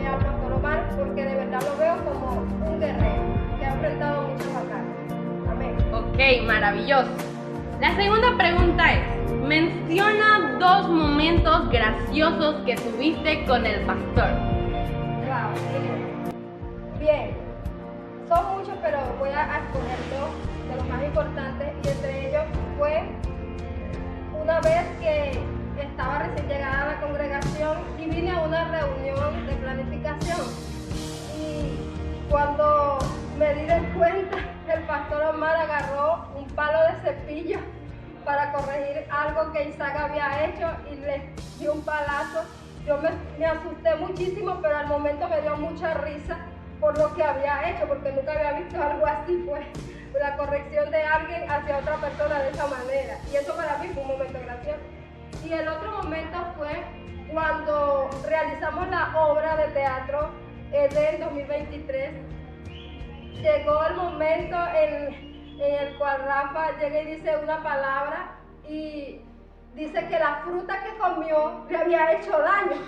al pastor Omar porque de verdad lo veo como un guerrero que ha enfrentado muchas batallas. Amén. Ok, maravilloso. La segunda pregunta es, menciona 2 momentos graciosos que tuviste con el pastor. Wow, bien. Son muchos, pero voy a escoger 2 de los más importantes y entre ellos fue una vez que estaba recién llegada a la congregación y vine a una reunión de planificación y cuando me di de cuenta el pastor Omar agarró un palo de cepillo para corregir algo que Isaac había hecho y le dio un palazo. Yo me asusté muchísimo, pero al momento me dio mucha risa por lo que había hecho, porque nunca había visto algo así, pues, la corrección de alguien hacia otra persona de esa manera. Y eso para mí fue un momento gracioso. Y el otro momento fue cuando realizamos la obra de teatro del 2023. Llegó el momento en el cual Rafa llega y dice una palabra y dice que la fruta que comió le había hecho daño.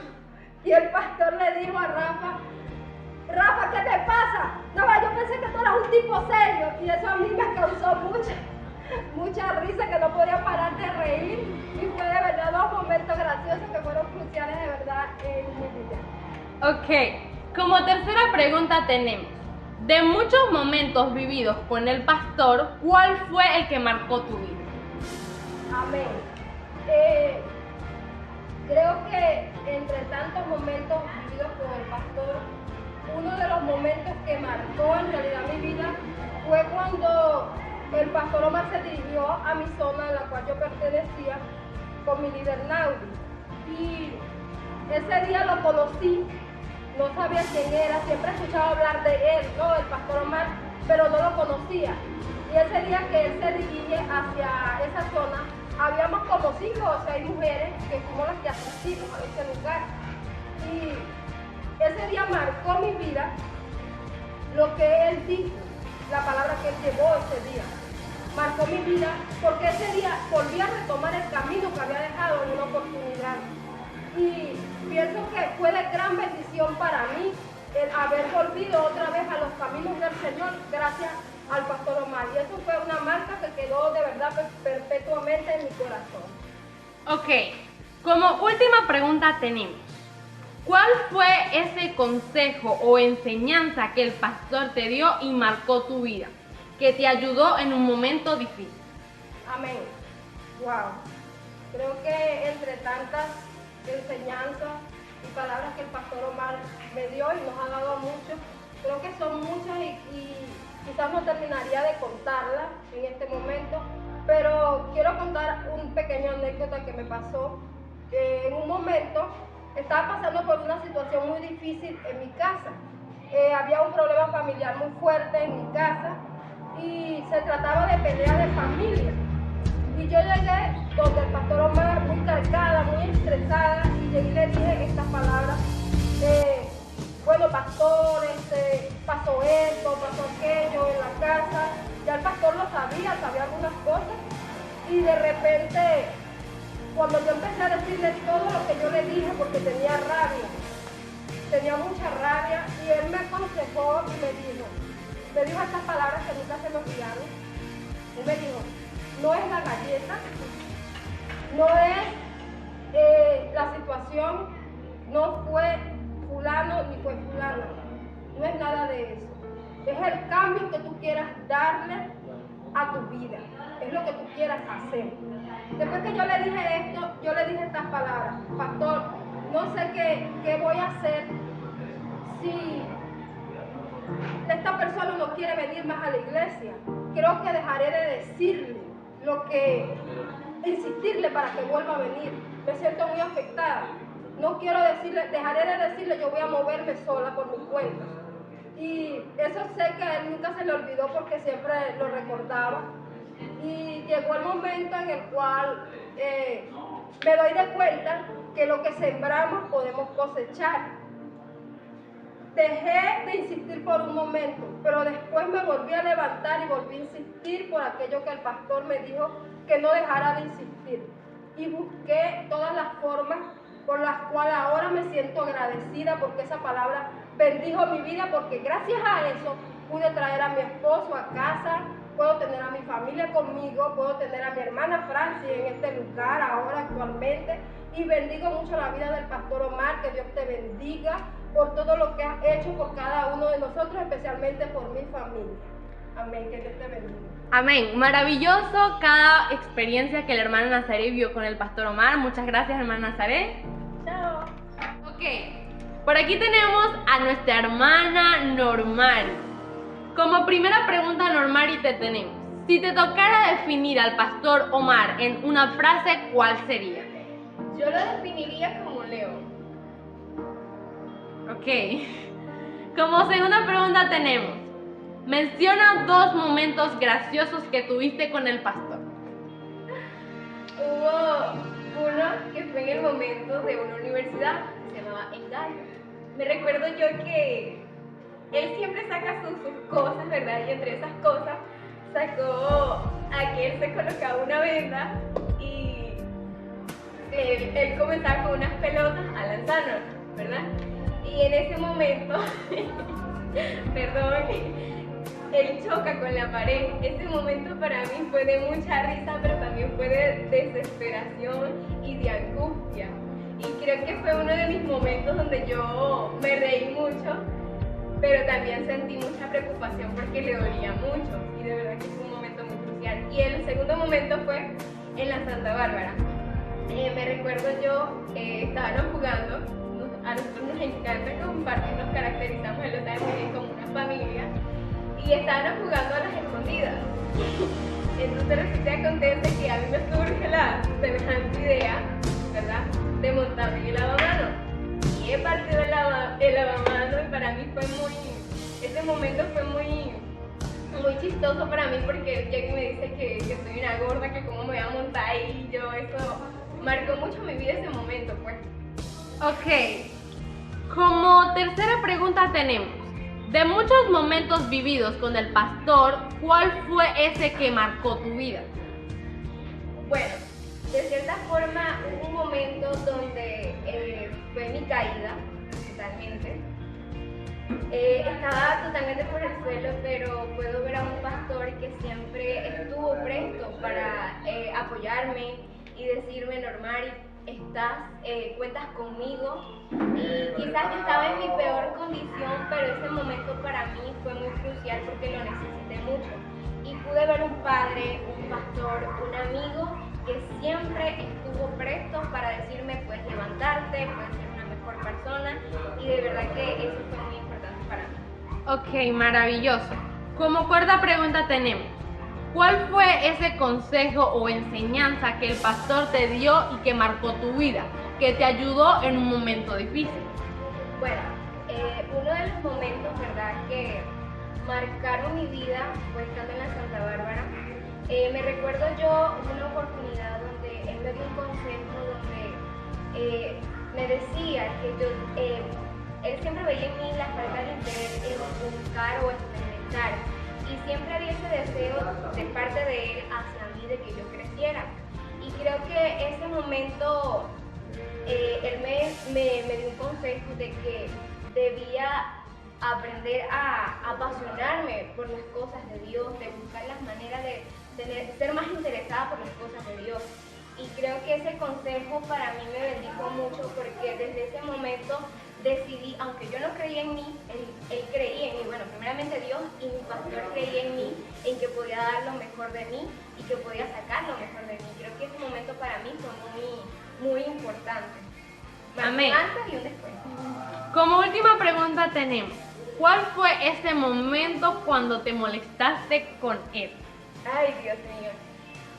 Y el pastor le dijo a Rafa, ¿qué te pasa? No, yo pensé que tú eras un tipo serio y eso a mí me causó mucha risa, que no podía parar de reír y fue de verdad 2 momentos graciosos que fueron cruciales de verdad en mi vida. Ok, como tercera pregunta tenemos, de muchos momentos vividos con el pastor, ¿cuál fue el que marcó tu vida? Amén. Creo que entre tantos momentos vividos con el pastor, uno de los momentos que marcó en realidad mi vida fue cuando el pastor Omar se dirigió a mi zona en la cual yo pertenecía con mi líder Naudi. Y ese día lo conocí, no sabía quién era, siempre escuchaba hablar de él, ¿no? Del pastor Omar, pero no lo conocía. Y ese día que él se dirige hacia esa zona, habíamos como 5 o 6 mujeres que fuimos las que asistimos a ese lugar. Y ese día marcó mi vida lo que él dijo, la palabra que él llevó ese día. Marcó mi vida porque ese día volví a retomar el camino que había dejado en una oportunidad. Y pienso que fue de gran bendición para mí el haber volvido otra vez a los caminos del Señor gracias al pastor Omar. Y eso fue una marca que quedó de verdad perpetuamente en mi corazón. Ok, como última pregunta tenemos, ¿cuál fue ese consejo o enseñanza que el pastor te dio y marcó tu vida, que te ayudó en un momento difícil? Amén. Wow. Creo que entre tantas enseñanzas y palabras que el pastor Omar me dio y nos ha dado mucho, creo que son muchas y quizás no terminaría de contarlas en este momento, pero quiero contar un pequeño anécdota que me pasó. En un momento estaba pasando por una situación muy difícil en mi casa. Había un problema familiar muy fuerte en mi casa y se trataba de pelea de familia. Y yo llegué donde el pastor Omar, muy cargada, muy estresada, y llegué y le dije estas palabras. Bueno, pastor, pasó esto, pasó aquello en la casa. Ya el pastor lo sabía algunas cosas. Y de repente, cuando yo empecé a decirle todo lo que yo le dije, porque tenía mucha rabia, y él me aconsejó y me dijo estas palabras que nunca se me olvidaron. Él me dijo, no es la galleta, no es la situación, no fue fulano ni fue fulana, no es nada de eso. Es el cambio que tú quieras darle a tu vida, es lo que tú quieras hacer. Después que yo le dije esto, yo le dije estas palabras, pastor, no sé qué voy a hacer si esta persona no quiere venir más a la iglesia. Creo que dejaré de decirle insistirle para que vuelva a venir. Me siento muy afectada. No quiero decirle, dejaré de decirle, yo voy a moverme sola por mi cuenta. Y eso sé que a él nunca se le olvidó porque siempre lo recordaba. Y llegó el momento en el cual me doy de cuenta que lo que sembramos podemos cosechar. Dejé de insistir por un momento, pero después me volví a levantar y volví a insistir por aquello que el pastor me dijo que no dejara de insistir. Y busqué todas las formas por las cuales ahora me siento agradecida porque esa palabra bendijo mi vida, porque gracias a eso pude traer a mi esposo a casa, puedo tener a mi familia conmigo, puedo tener a mi hermana Francis en este lugar ahora actualmente, y bendigo mucho la vida del pastor Omar, que Dios te bendiga por todo lo que has hecho por cada uno de nosotros, especialmente por mi familia. Amén, que Dios te bendiga. Amén. Maravilloso cada experiencia que la hermana Nazaret vivió con el pastor Omar. Muchas gracias, hermana Nazaret. Chao. Ok, por aquí tenemos a nuestra hermana Normari. Como primera pregunta, Normari, te tenemos. Si te tocara definir al pastor Omar en una frase, ¿cuál sería? Yo lo definiría como un león. Ok. Como segunda pregunta tenemos. Menciona 2 momentos graciosos que tuviste con el pastor. Hubo uno que fue en el momento de una universidad, se llamaba Engaño. Me recuerdo yo que él siempre saca sus cosas, ¿verdad? Y entre esas cosas sacó a que él se colocaba una venda y él comenzaba con unas pelotas a lanzarnos, ¿verdad? Y en ese momento, perdón, él choca con la pared. Ese momento para mí fue de mucha risa, pero también fue de desesperación y de angustia. Y creo que fue uno de mis momentos donde yo me reí mucho, pero también sentí mucha preocupación porque le dolía mucho. Y de verdad que fue un momento muy crucial. Y el segundo momento fue en la Santa Bárbara. Me recuerdo yo, estábamos jugando, a nosotros nos encanta compartir, nos caracterizamos, él lo sabe muy bien, como una familia. Y estábamos jugando a las escondidas. Entonces resulta que acontece que a mí me surge la semejante idea, ¿verdad?, de montarme el lavamanos. Y he partido el lavamanos y para mí fue ese momento fue muy chistoso para mí porque llega y me dice que soy una gorda, que cómo me voy a montar ahí. Y yo, eso marcó mucho mi vida ese momento, pues. Ok. Como tercera pregunta tenemos. De muchos momentos vividos con el pastor, ¿cuál fue ese que marcó tu vida? Bueno, de cierta forma hubo un momento donde fue mi caída, totalmente. Estaba totalmente por el suelo, pero puedo ver a un pastor que siempre estuvo presto para apoyarme y decirme, Normari, cuentas conmigo. Y quizás yo estaba en mi peor condición, pero ese momento para mí fue muy crucial porque lo necesité mucho. Y pude ver un padre, un pastor, un amigo que siempre estuvo presto para decirme, puedes levantarte, puedes ser una mejor persona. Y de verdad que eso fue muy importante para mí. Ok, maravilloso. Como cuarta pregunta tenemos. ¿Cuál fue ese consejo o enseñanza que el pastor te dio y que marcó tu vida, que te ayudó en un momento difícil? Bueno, uno de los momentos, ¿verdad?, que marcaron mi vida fue estando en la Santa Bárbara. Me recuerdo yo una oportunidad donde él me dio un consejo donde me decía que él siempre veía en mí la falta de interés en buscar o experimentar. Y siempre había ese deseo de parte de él hacia mí de que yo creciera. Y creo que ese momento él me dio un consejo de que debía aprender a apasionarme por las cosas de Dios, de buscar las maneras de ser más interesada por las cosas de Dios. Y creo que ese consejo para mí me bendijo mucho porque desde ese momento decidí, aunque yo no creía en mí, él creía en mí. Bueno, primeramente Dios y mi pastor creía en mí, en que podía dar lo mejor de mí y que podía sacar lo mejor de mí. Creo que ese momento para mí fue muy importante. Amén. Un antes y un después. Como última pregunta tenemos. ¿Cuál fue ese momento cuando te molestaste con él? Ay, Dios mío.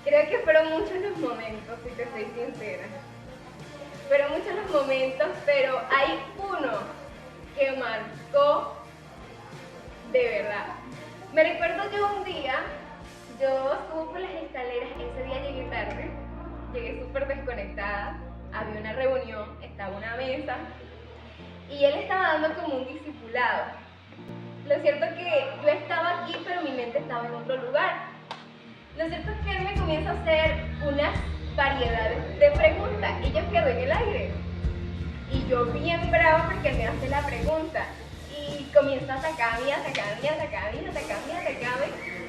Creo que fueron muchos los momentos, si te soy sincera. Fueron muchos los momentos, pero hay uno que marcó de verdad. Me recuerdo yo un día, yo subo por las escaleras, ese día llegué tarde, llegué súper desconectada, había una reunión, estaba una mesa y él estaba dando como un discipulado. Lo cierto es que yo estaba aquí, pero mi mente estaba en otro lugar. Lo cierto es que él me comienza a hacer unas variedades de preguntas y yo quedo en el aire. Y yo bien brava porque él me hace la pregunta y comienza a atacarme,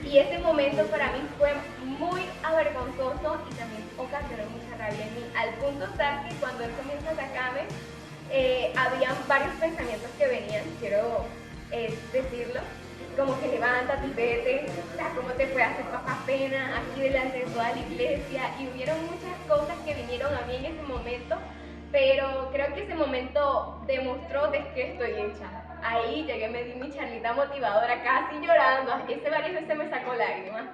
y ese momento para mí fue muy avergonzoso y también ocasionó mucha rabia en mí, al punto tal que cuando él comienza a atacarme, habían varios pensamientos que venían, quiero decirlo, como que levántate y vete, o sea, cómo te fue a hacer papá pena aquí delante de toda la iglesia, y hubieron muchas cosas que vinieron a mí en ese momento, pero creo que ese momento demostró de qué estoy hecha. Ahí llegué, me di mi charlita motivadora, casi llorando, ese varias veces me sacó lágrimas,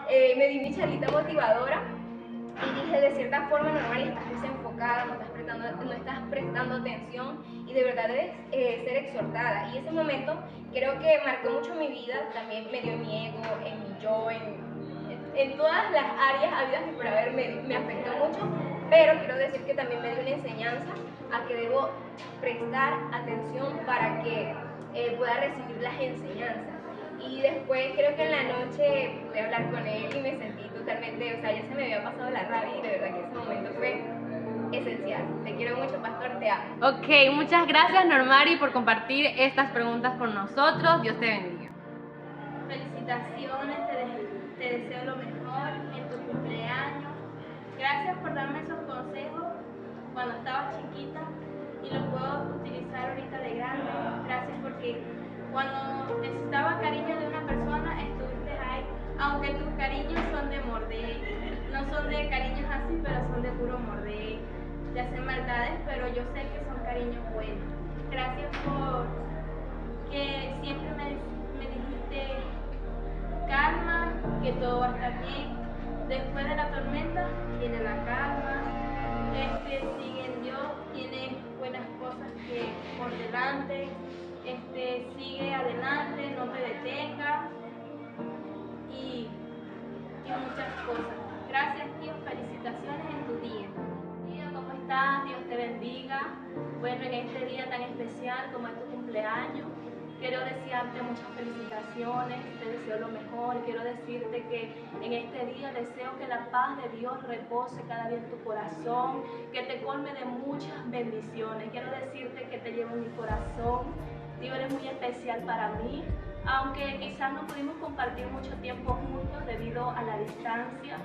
me di mi charlita motivadora y dije, de cierta forma, Normal, estás desenfocada, no estás prestando atención y de verdad debes ser exhortada. Y ese momento creo que marcó mucho mi vida, también me dio en mi ego, en mi yo, en todas las áreas habidas y por haber, me afectó mucho, pero quiero decir que también me dio una enseñanza a que debo prestar atención para que pueda recibir las enseñanzas. Y después creo que en la noche pude hablar con él y me sentí totalmente, o sea, ya se me había pasado la rabia y de verdad que ese momento fue esencial. Te quiero mucho, pastor, te amo. Ok, muchas gracias Normari por compartir estas preguntas con nosotros. Dios te bendiga. Felicitaciones, te deseo lo mejor en tu cumpleaños. Gracias por darme esos consejos cuando estaba chiquita y los puedo utilizar ahorita de grande. Gracias porque cuando necesitaba cariño de una persona estuviste ahí, aunque tus cariños son de morder, no son de cariños así, pero son de puro morder, te hacen maldades, pero yo sé que son cariños buenos. Gracias por que siempre me dijiste calma, que todo va a estar bien. Después de la tormenta viene la calma, sigue en Dios, tiene buenas cosas que por delante, sigue adelante, no te detengas y muchas cosas. Gracias, tío, felicitaciones en tu día. Tío, ¿cómo estás? Dios te bendiga. Bueno, en este día tan especial como es tu cumpleaños, quiero desearte muchas felicitaciones, te deseo lo mejor, quiero decirte que en este día deseo que la paz de Dios repose cada día en tu corazón, que te colme de muchas bendiciones. Quiero decirte que te llevo en mi corazón, Dios, eres muy especial para mí, aunque quizás no pudimos compartir mucho tiempo juntos debido a la distancia.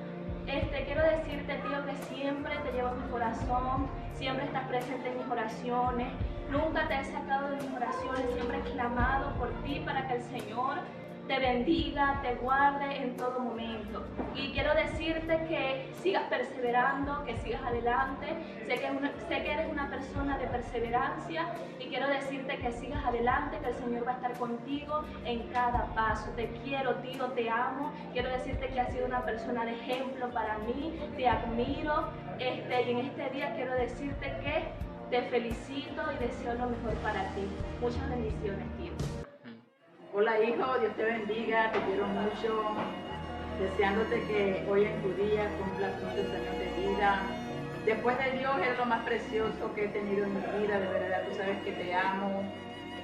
Quiero decirte, tío, que siempre te llevo en mi corazón, siempre estás presente en mis oraciones, nunca te he sacado de mis oraciones, siempre he clamado por ti para que el Señor te bendiga, te guarde en todo momento. Y quiero decirte que sigas perseverando, que sigas adelante. Sé que eres una persona de perseverancia y quiero decirte que sigas adelante, que el Señor va a estar contigo en cada paso. Te quiero, tío, te amo. Quiero decirte que has sido una persona de ejemplo para mí, te admiro. Y en este día quiero decirte que te felicito y deseo lo mejor para ti. Muchas bendiciones, tío. Hola hijo, Dios te bendiga, te quiero mucho, deseándote que hoy en tu día cumplas muchos años de vida. Después de Dios es lo más precioso que he tenido en mi vida, de verdad, tú sabes que te amo.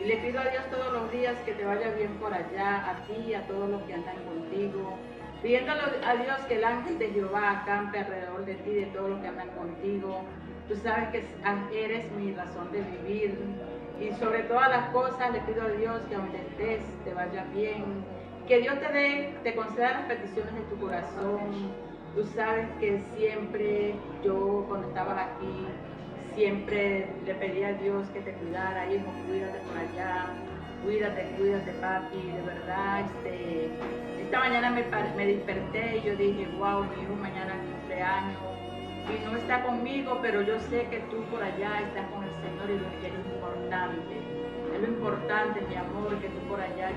Y le pido a Dios todos los días que te vaya bien por allá, a ti y a todos los que andan contigo. Pidiéndole a Dios que el ángel de Jehová acampe alrededor de ti, de todos los que andan contigo. Tú sabes que eres mi razón de vivir. Y sobre todas las cosas le pido a Dios que donde estés te vaya bien, que Dios te conceda las peticiones de tu corazón. Tú sabes que siempre yo cuando estabas aquí, siempre le pedí a Dios que te cuidara, hijo, cuídate por allá, cuídate papi, de verdad. Esta mañana me desperté y yo dije, wow, mi hijo mañana cumpleaños. Y no está conmigo, pero yo sé que tú por allá estás con el Señor y lo que es importante. Es lo importante, mi amor, que tú por allá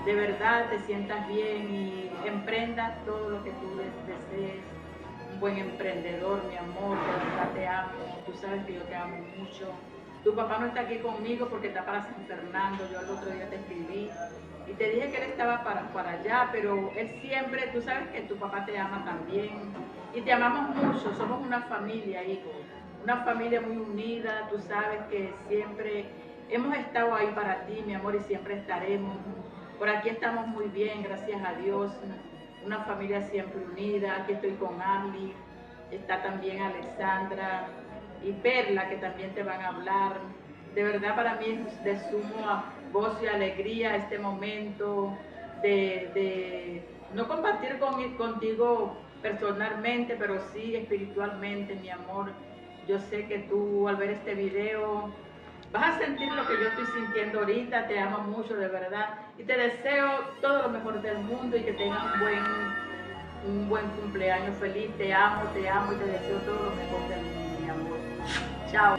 de verdad te sientas bien y emprendas todo lo que tú desees. Un buen emprendedor, mi amor, de verdad te amo. Tú sabes que yo te amo mucho. Tu papá no está aquí conmigo porque está para San Fernando. Yo el otro día te escribí y te dije que él estaba para allá, pero él siempre, tú sabes que tu papá te ama también. Y te amamos mucho, somos una familia, hijo. una familia muy unida, tú sabes que siempre hemos estado ahí para ti, mi amor, y siempre estaremos. Por aquí estamos muy bien, gracias a Dios, una familia siempre unida. Aquí estoy con Arly, está también Alexandra y Perla, que también te van a hablar. De verdad para mí es de sumo gozo y alegría este momento de no compartir contigo personalmente, pero sí espiritualmente, mi amor. Yo sé que tú al ver este video vas a sentir lo que yo estoy sintiendo ahorita. Te amo mucho, de verdad, y te deseo todo lo mejor del mundo y que tengas un buen cumpleaños feliz. Te amo y te deseo todo lo mejor del mundo, mi amor. Chao.